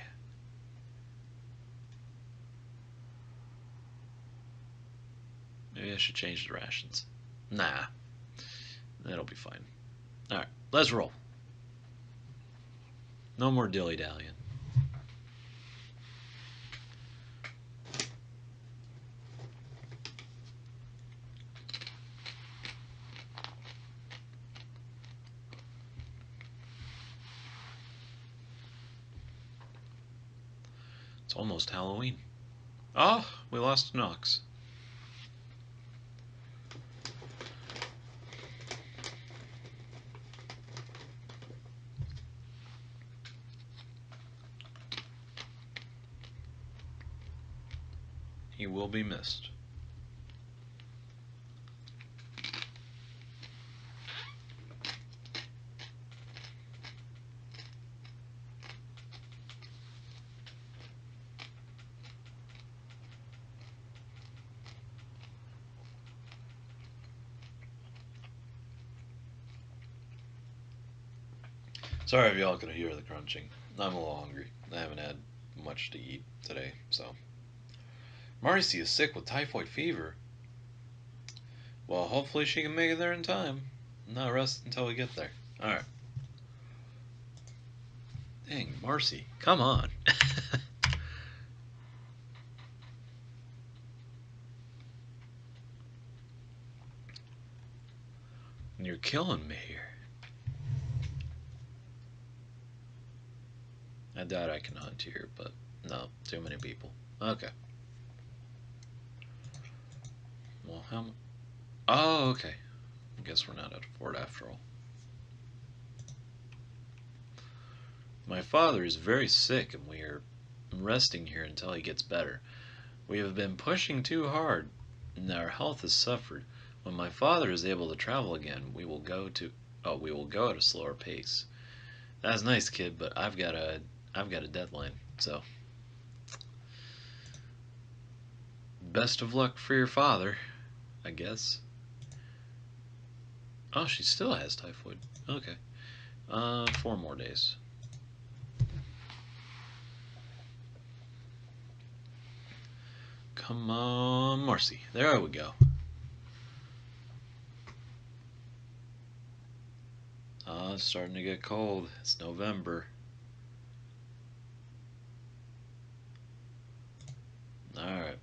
Maybe I should change the rations. Nah, that'll be fine. Alright, let's roll. No more dilly-dallying. It's almost Halloween. Oh, we lost an ox. He will be missed. Sorry if y'all could hear the crunching. I'm a little hungry. I haven't had much to eat today, so. Marcy is sick with typhoid fever. Well, hopefully she can make it there in time. Not rest until we get there. Alright. Dang, Marcy, come on. You're killing me here. I doubt I can hunt here, but no, too many people. Okay. Well, how... Oh, okay. I guess we're not at a fort after all. My father is very sick, and we are resting here until he gets better. We have been pushing too hard, and our health has suffered. When my father is able to travel again, we will go at a slower pace. That's nice, kid, but I've got a deadline, so best of luck for your father, I guess. Oh, she still has typhoid. Okay. 4 more days. Come on, Marcy. There we go. Oh, it's starting to get cold. It's November. Alright.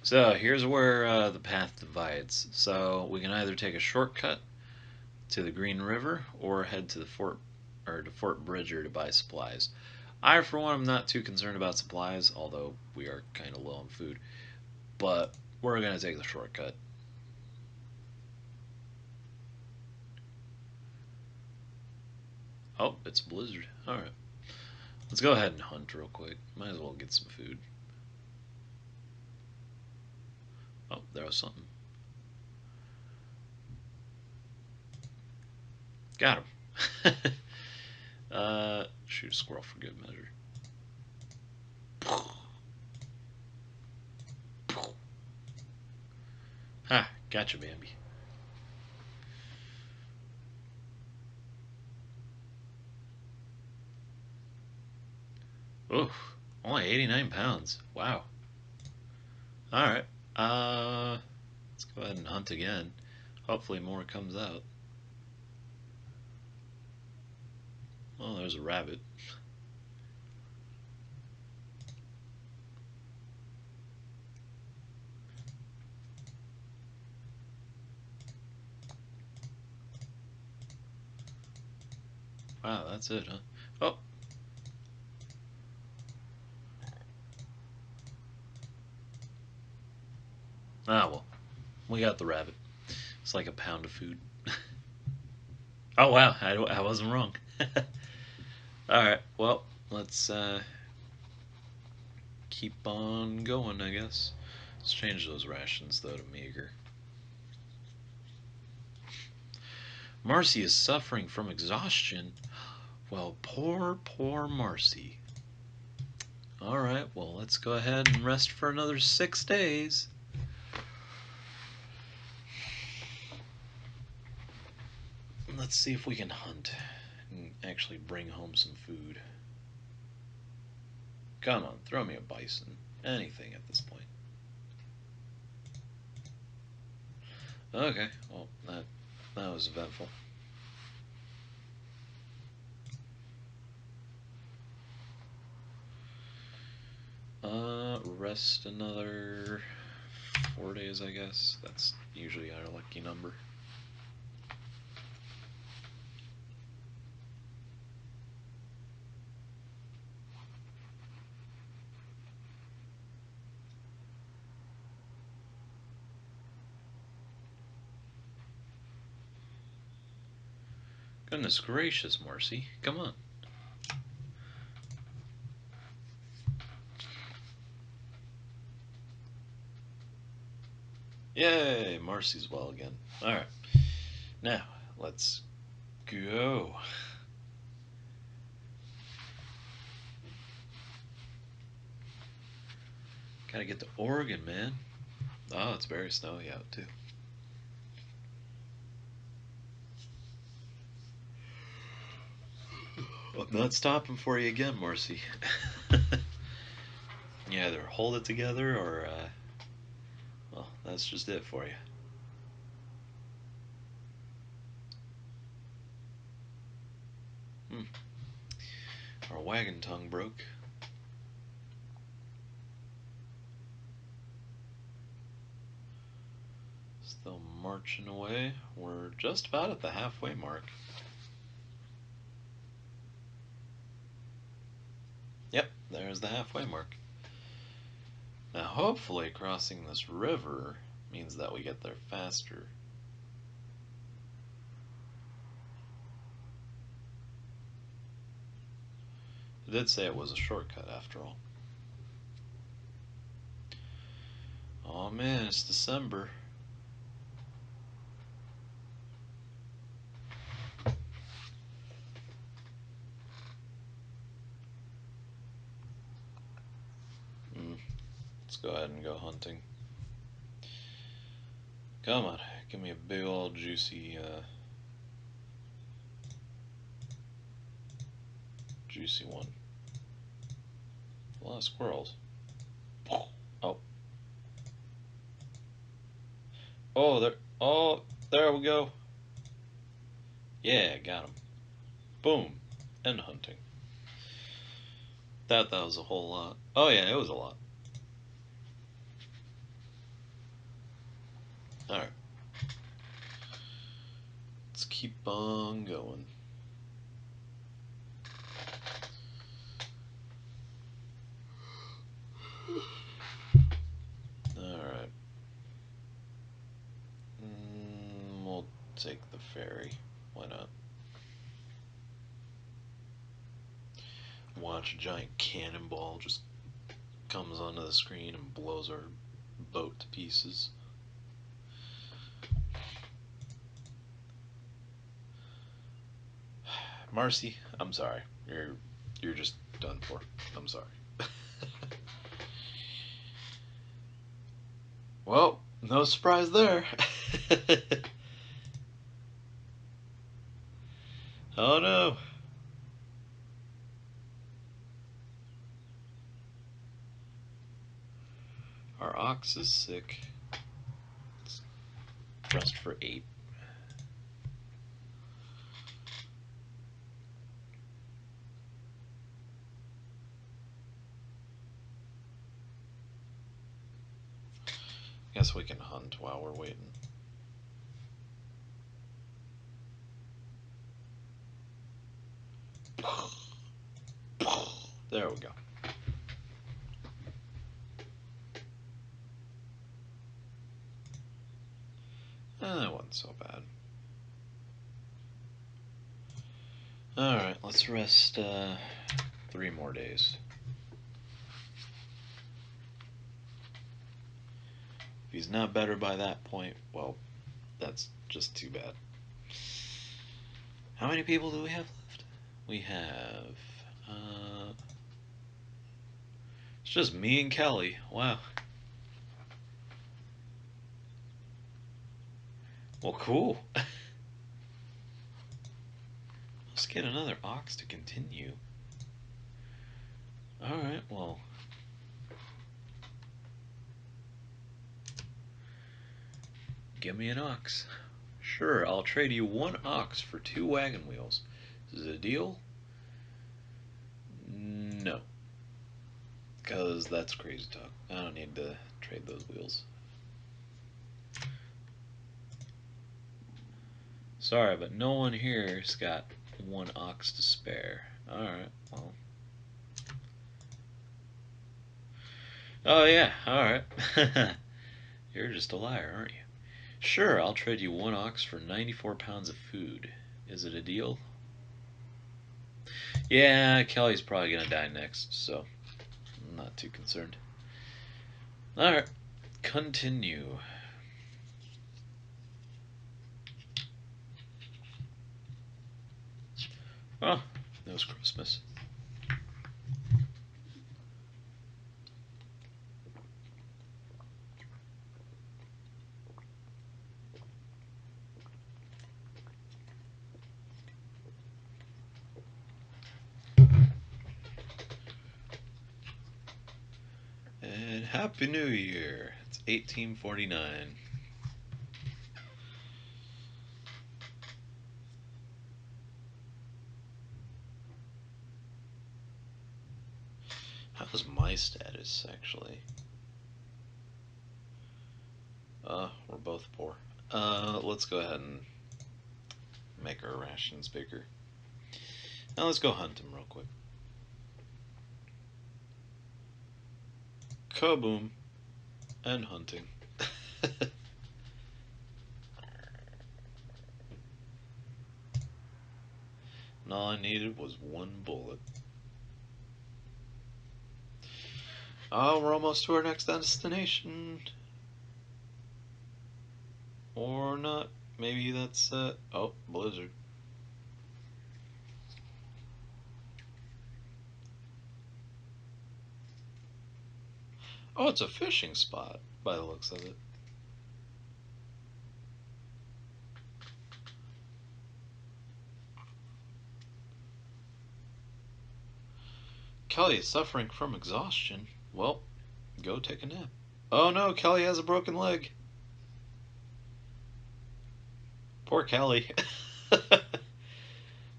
So, here's where the path divides. So, we can either take a shortcut to the Green River or head to the Fort Bridger to buy supplies. I, for one, am not too concerned about supplies, although we are kind of low on food. But we're going to take the shortcut. Oh, it's a blizzard. Alright. Let's go ahead and hunt real quick. Might as well get some food. Oh, there was something. Got him. Shoot a squirrel for good measure. Ha, gotcha, Bambi. Oof, only 89 pounds. Wow. Alright. Let's go ahead and hunt again. Hopefully more comes out. Oh, there's a rabbit. Wow, that's it, huh? Oh. Ah, well. we got the rabbit. It's like a pound of food. Oh wow, I wasn't wrong. All right, well let's keep on going, I guess. Let's change those rations though to meager. Marcy is suffering from exhaustion. Well, poor Marcy. All right, well let's go ahead and rest for another 6 days. Let's see if we can hunt and actually bring home some food. Come on, throw me a bison. Anything at this point. Okay, well, that was eventful. Rest another 4 days, I guess. That's usually our lucky number. Goodness gracious, Marcy. Come on. Yay, Marcy's well again. Alright. Now, let's go. Gotta get to Oregon, man. Oh, it's very snowy out, too. I'm not stopping for you again, Marcy. You either hold it together or, well, that's just it for you. Our wagon tongue broke. Still marching away. We're just about at the halfway mark. Yep, there's the halfway mark. Now hopefully crossing this river means that we get there faster. It did say it was a shortcut after all. Oh man, it's December. Let's go ahead and go hunting. Come on, give me a big old juicy one. A lot of squirrels. Oh. Oh, there we go. Yeah, got him. Boom. End hunting. That was a whole lot. Oh yeah, it was a lot. Alright. Let's keep on going. Alright. We'll take the ferry. Why not? Watch a giant cannonball just comes onto the screen and blows our boat to pieces. Marcy, I'm sorry. You're just done for. I'm sorry. Well, no surprise there. Oh no. Our ox is sick. Let's rest for 8. Guess we can hunt while we're waiting. There we go. so bad. Alright, let's rest 3 more days. If he's not better by that point, well, that's just too bad. How many people do we have left? We have... it's just me and Kelly. Wow. Well, cool. Let's get another ox to continue. Alright, well. Give me an ox. Sure, I'll trade you 1 ox for 2 wagon wheels. Is it a deal? No. Because that's crazy talk. I don't need to trade those wheels. Sorry, but no one here's got 1 ox to spare. Alright, well. Oh yeah, alright. You're just a liar, aren't you? Sure, I'll trade you 1 ox for 94 pounds of food. Is it a deal? Yeah, Kelly's probably gonna die next, so I'm not too concerned. Alright, continue. Oh, it was Christmas. And Happy New Year. It's 1849. How's my status, actually? We're both poor. Let's go ahead and make our rations bigger. Now let's go hunt him real quick. Kaboom. And hunting. And all I needed was 1 bullet. Oh, we're almost to our next destination. Or not. Maybe that's, oh, blizzard. Oh, it's a fishing spot, by the looks of it. Kelly is suffering from exhaustion. Well, go take a nap. Oh no, Kelly has a broken leg. Poor Kelly.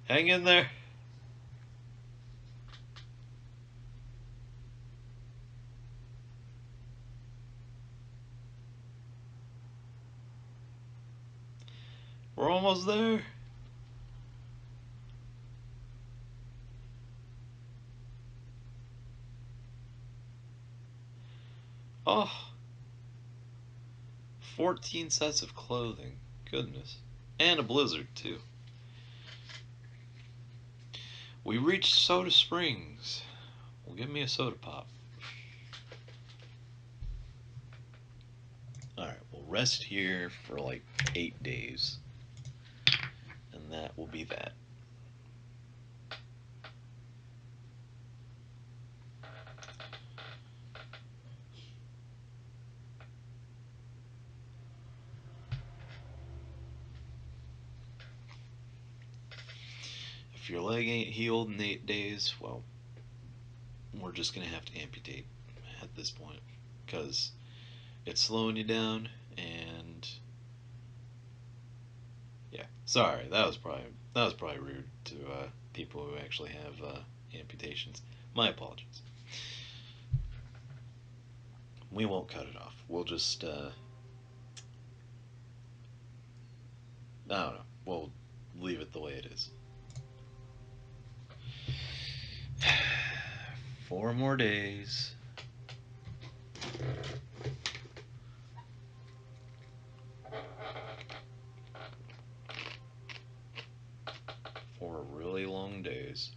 Hang in there. We're almost there. Oh, 14 sets of clothing. Goodness. And a blizzard, too. We reached Soda Springs. Well, give me a soda pop. Alright, we'll rest here for like 8 days. And that will be that. If your leg ain't healed in 8 days, well, we're just gonna have to amputate at this point. Because it's slowing you down, and yeah. Sorry, that was probably rude to people who actually have amputations. My apologies. We won't cut it off. We'll just I don't know. We'll leave it the way it is. 4 more days. days.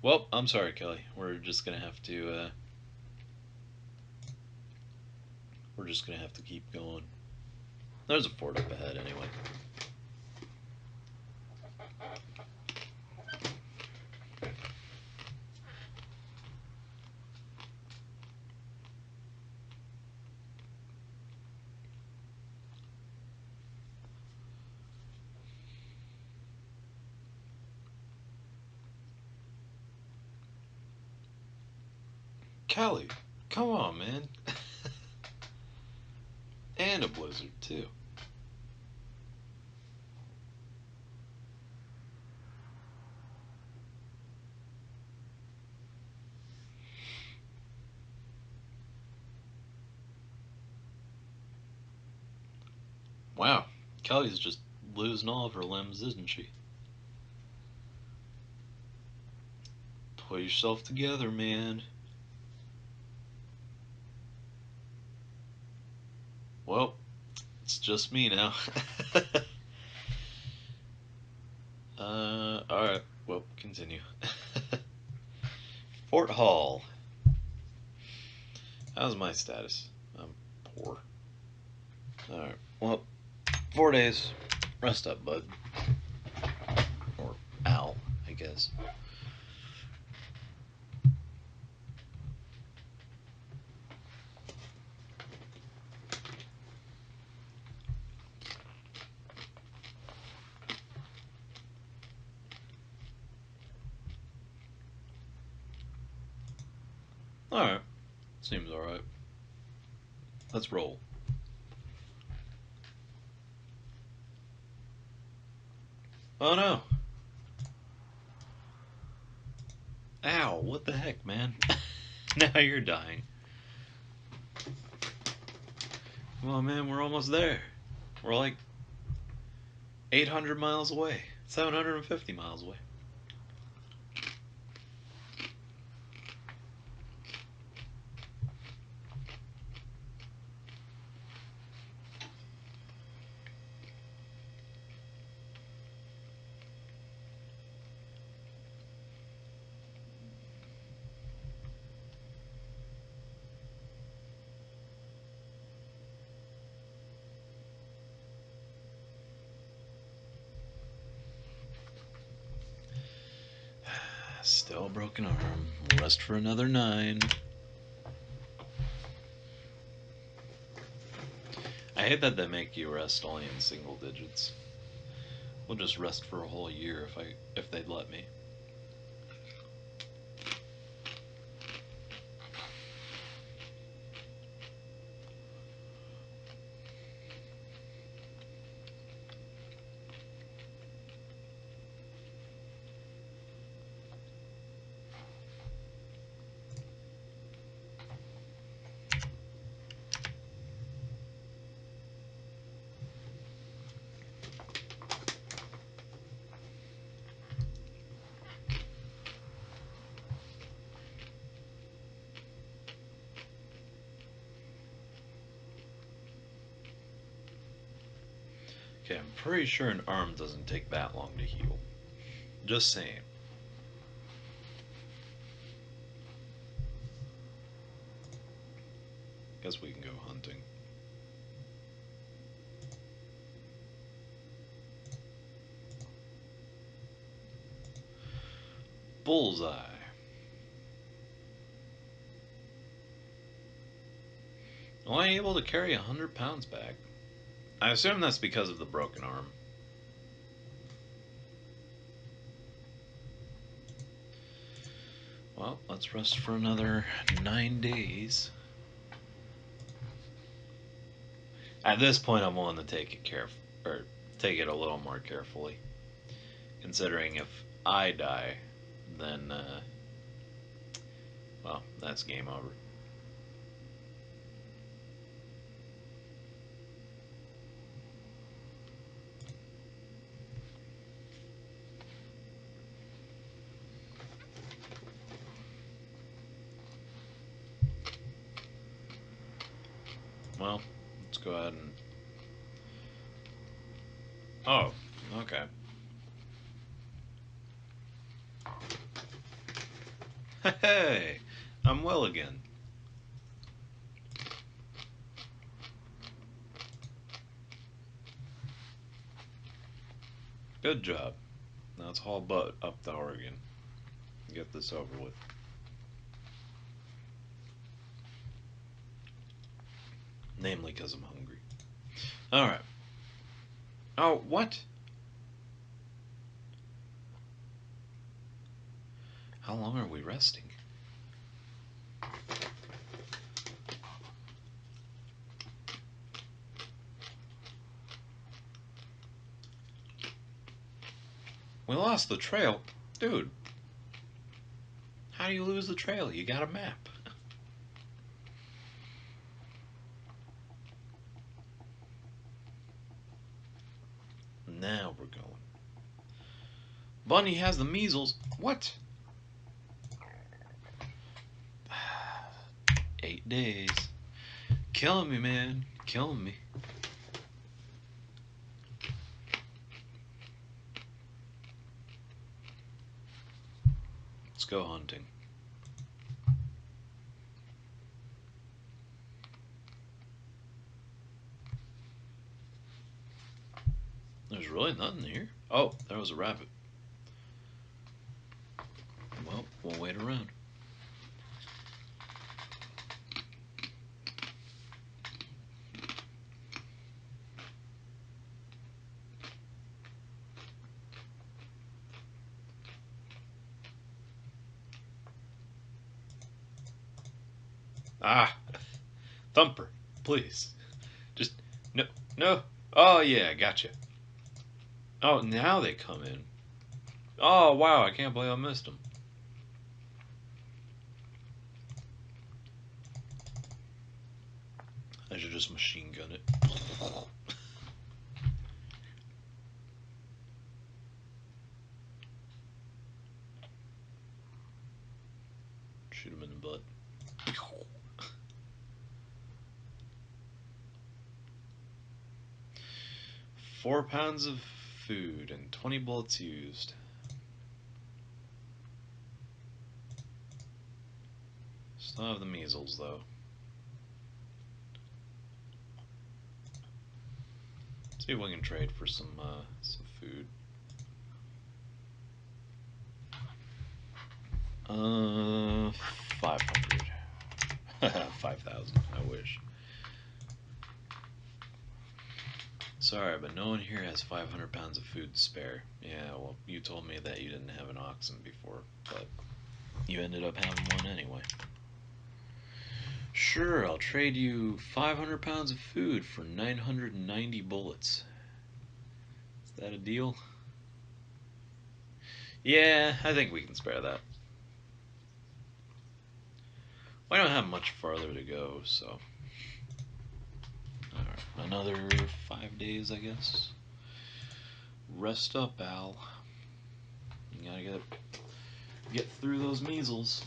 Well, I'm sorry, Kelly. We're just gonna have to. We're just gonna have to keep going. There's a fort up ahead, anyway. Kelly, come on, man. And a blizzard, too. Wow, Kelly's just losing all of her limbs, isn't she? Pull yourself together, man. Well, it's just me now. Alright, well, continue. Fort Hall. How's my status? I'm poor. Alright, well, 4 days. Rest up, bud. Or owl, I guess. Alright, seems alright. Let's roll. Oh no! Ow, what the heck, man? Now you're dying. Come on, man, we're almost there. We're like 800 miles away. 750 miles away. Still a broken arm. Rest for another 9. I hate that they make you rest only in single digits. We'll just rest for a whole year if they'd let me. Okay, I'm pretty sure an arm doesn't take that long to heal. Just saying. Guess we can go hunting. Bullseye. Only able to carry 100 pounds back. I assume that's because of the broken arm. Well, let's rest for another 9 days. At this point, I'm willing to take it a little more carefully, considering if I die, then well, that's game over. Well, let's go ahead and. Oh, okay. Hey, I'm well again. Good job. Now let's haul butt up to Oregon. Get this over with. Namely because I'm hungry. Alright. Oh, what? How long are we resting? We lost the trail. Dude, how do you lose the trail? You got a map. Now we're going. Bunny has the measles. What? 8 days. Killing me, man. Killing me. Let's go hunting. There's really nothing here. Oh, there was a rabbit. Well, we'll wait around. Ah, Thumper, please. Just, no, no. Oh, yeah, gotcha. Oh, now they come in. Oh, wow, I can't believe I missed them. I should just machine gun it. Shoot him in the butt. 4 pounds of food and 20 bullets used. Still have the measles, though. See if we can trade for some food. 500. 5,000. I wish. Sorry, but no one here has 500 pounds of food to spare. Yeah, well, you told me that you didn't have an oxen before, but you ended up having one anyway. Sure, I'll trade you 500 pounds of food for 990 bullets. Is that a deal? Yeah, I think we can spare that. We don't have much farther to go, so. Alright, another 5 days, I guess. Rest up, Al. You gotta get through those measles.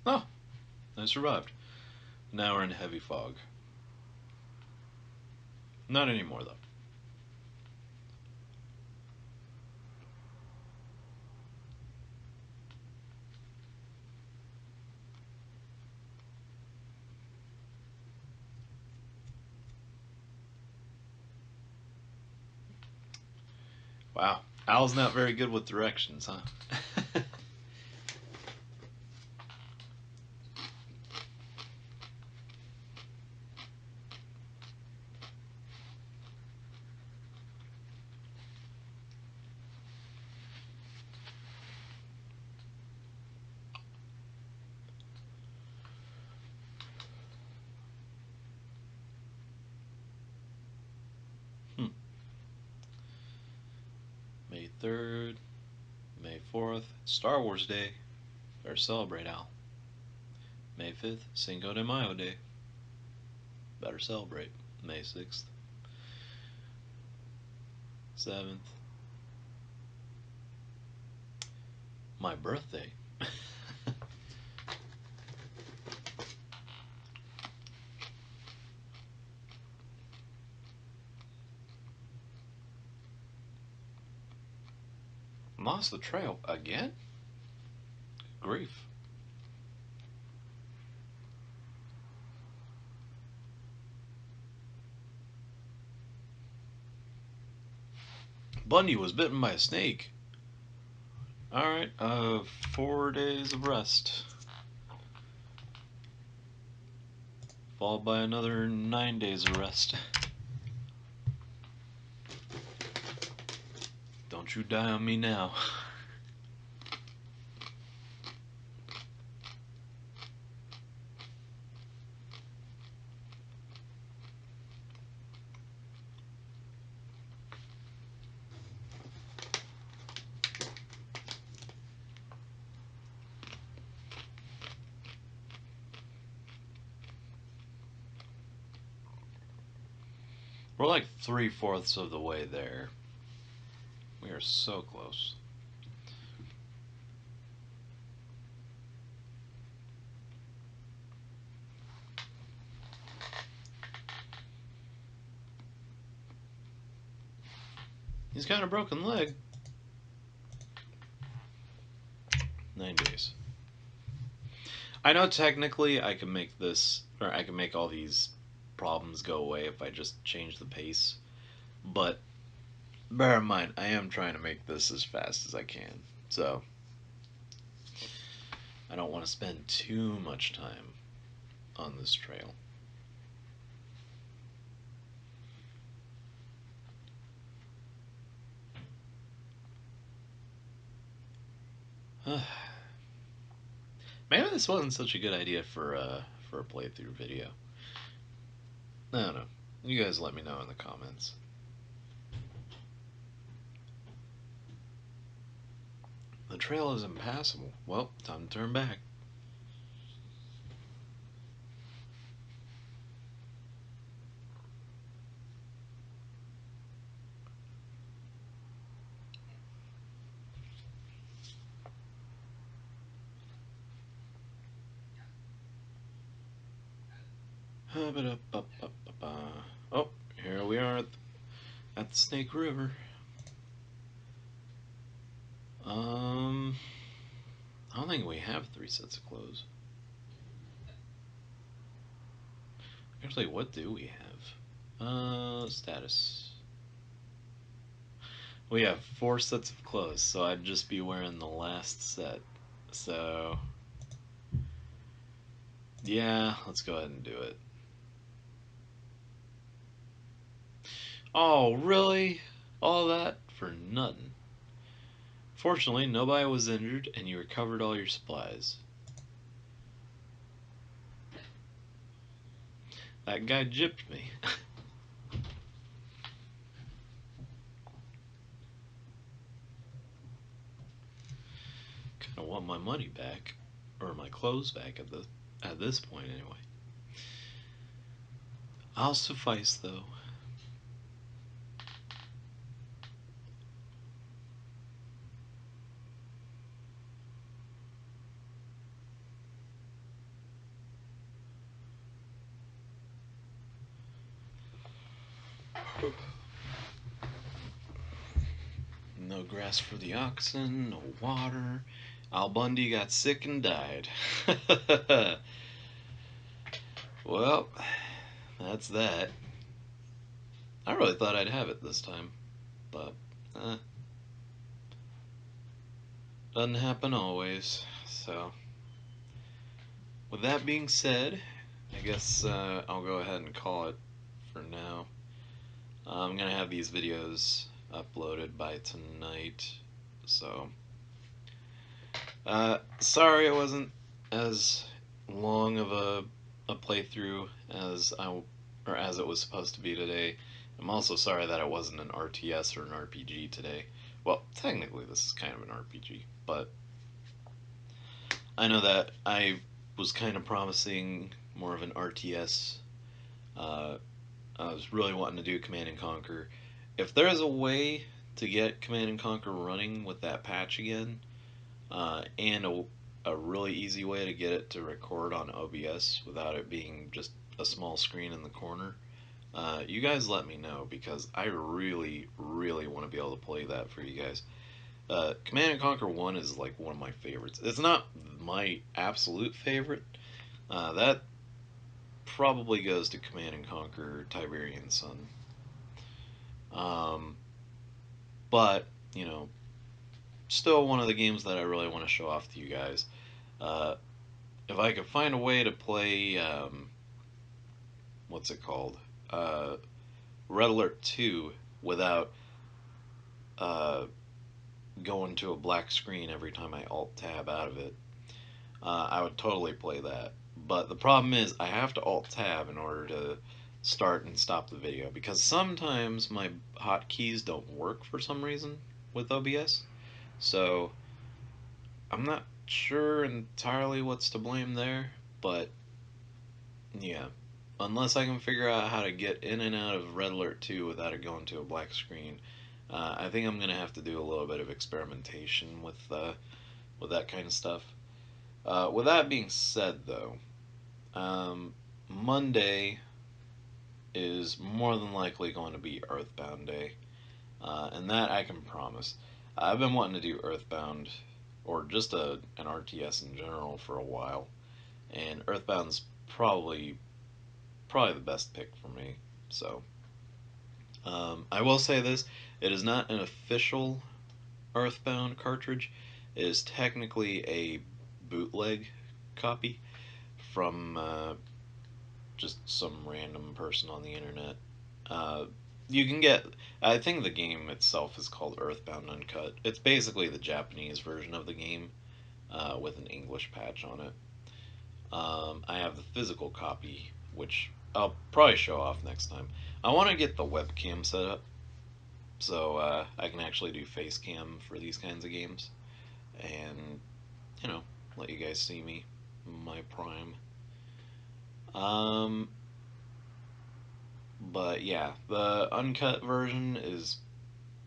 Oh, I survived. Now we're in heavy fog. Not anymore, though. Wow, Al's not very good with directions, huh? May 3rd, May 4th, Star Wars Day. Better celebrate, Al. May 5th, Cinco de Mayo Day. Better celebrate. May 6th. 7th. My birthday. Lost the trail again? Good grief. Bundy was bitten by a snake. Alright, 4 days of rest. Followed by another 9 days of rest. Don't you die on me now. We're like 3/4 of the way there. We are so close. He's got a broken leg. 9 days. I know technically I can make this, or I can make all these problems go away if I just change the pace, but bear in mind, I am trying to make this as fast as I can, so I don't want to spend too much time on this trail. Maybe this wasn't such a good idea for a playthrough video. I don't know. You guys let me know in the comments. The trail is impassable. Well, time to turn back. Oh, here we are at the Snake River. I don't think we have 3 sets of clothes. Actually, what do we have? Status. We have 4 sets of clothes, so I'd just be wearing the last set. So, yeah, let's go ahead and do it. Oh, really? All that for nothing. Fortunately, nobody was injured, and you recovered all your supplies. That guy gypped me. Kinda want my money back. Or my clothes back at this point anyway. I'll suffice though. No grass for the oxen, no water. Al Bundy got sick and died. Well, that's that. I really thought I'd have it this time, but doesn't happen always. So, with that being said, I guess I'll go ahead and call it for now. I'm gonna have these videos uploaded by tonight, so sorry it wasn't as long of a playthrough as it was supposed to be today. I'm also sorry that it wasn't an RTS or an RPG today. Well, technically this is kind of an RPG, but I know that I was kind of promising more of an RTS. Uh, I was really wanting to do Command and Conquer. If there is a way to get Command and Conquer running with that patch again, and a really easy way to get it to record on OBS without it being just a small screen in the corner, you guys let me know because I really, really want to be able to play that for you guys. Command and Conquer 1 is like one of my favorites. It's not my absolute favorite. That probably goes to Command and Conquer Tiberian Sun. Um, but, you know, still one of the games that I really want to show off to you guys. Uh, if I could find a way to play, what's it called? Uh, Red Alert 2 without uh, going to a black screen every time I alt tab out of it, I would totally play that. But the problem is, I have to alt tab in order to start and stop the video because sometimes my hotkeys don't work for some reason with OBS. So I'm not sure entirely what's to blame there, but yeah. Unless I can figure out how to get in and out of Red Alert 2 without it going to a black screen, I think I'm gonna have to do a little bit of experimentation with that kind of stuff. With that being said, though, Monday is more than likely going to be Earthbound Day, and that I can promise. I've been wanting to do Earthbound, or just an RTS in general, for a while, and Earthbound's probably the best pick for me. So I will say this: it is not an official Earthbound cartridge. It is technically a bootleg copy from just some random person on the internet. Uh, you can get. I think the game itself is called Earthbound Uncut. It's basically the Japanese version of the game with an English patch on it. I have the physical copy, which I'll probably show off next time. I want to get the webcam set up so I can actually do face cam for these kinds of games, and you know, let you guys see me, my prime. Um, but yeah, the uncut version is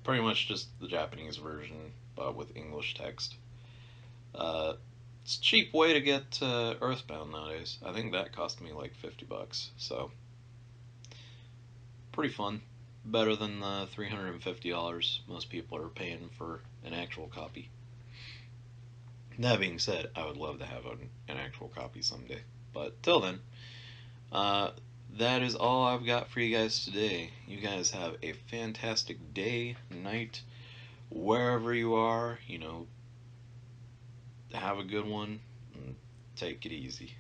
pretty much just the Japanese version, but with English text. Uh, it's a cheap way to get Earthbound nowadays. I think that cost me like $50, so pretty fun. Better than the $350 most people are paying for an actual copy. That being said, I would love to have an actual copy someday. But till then, uh, that is all I've got for you guys today. You guys have a fantastic day, night, wherever you are. You know, have a good one and take it easy.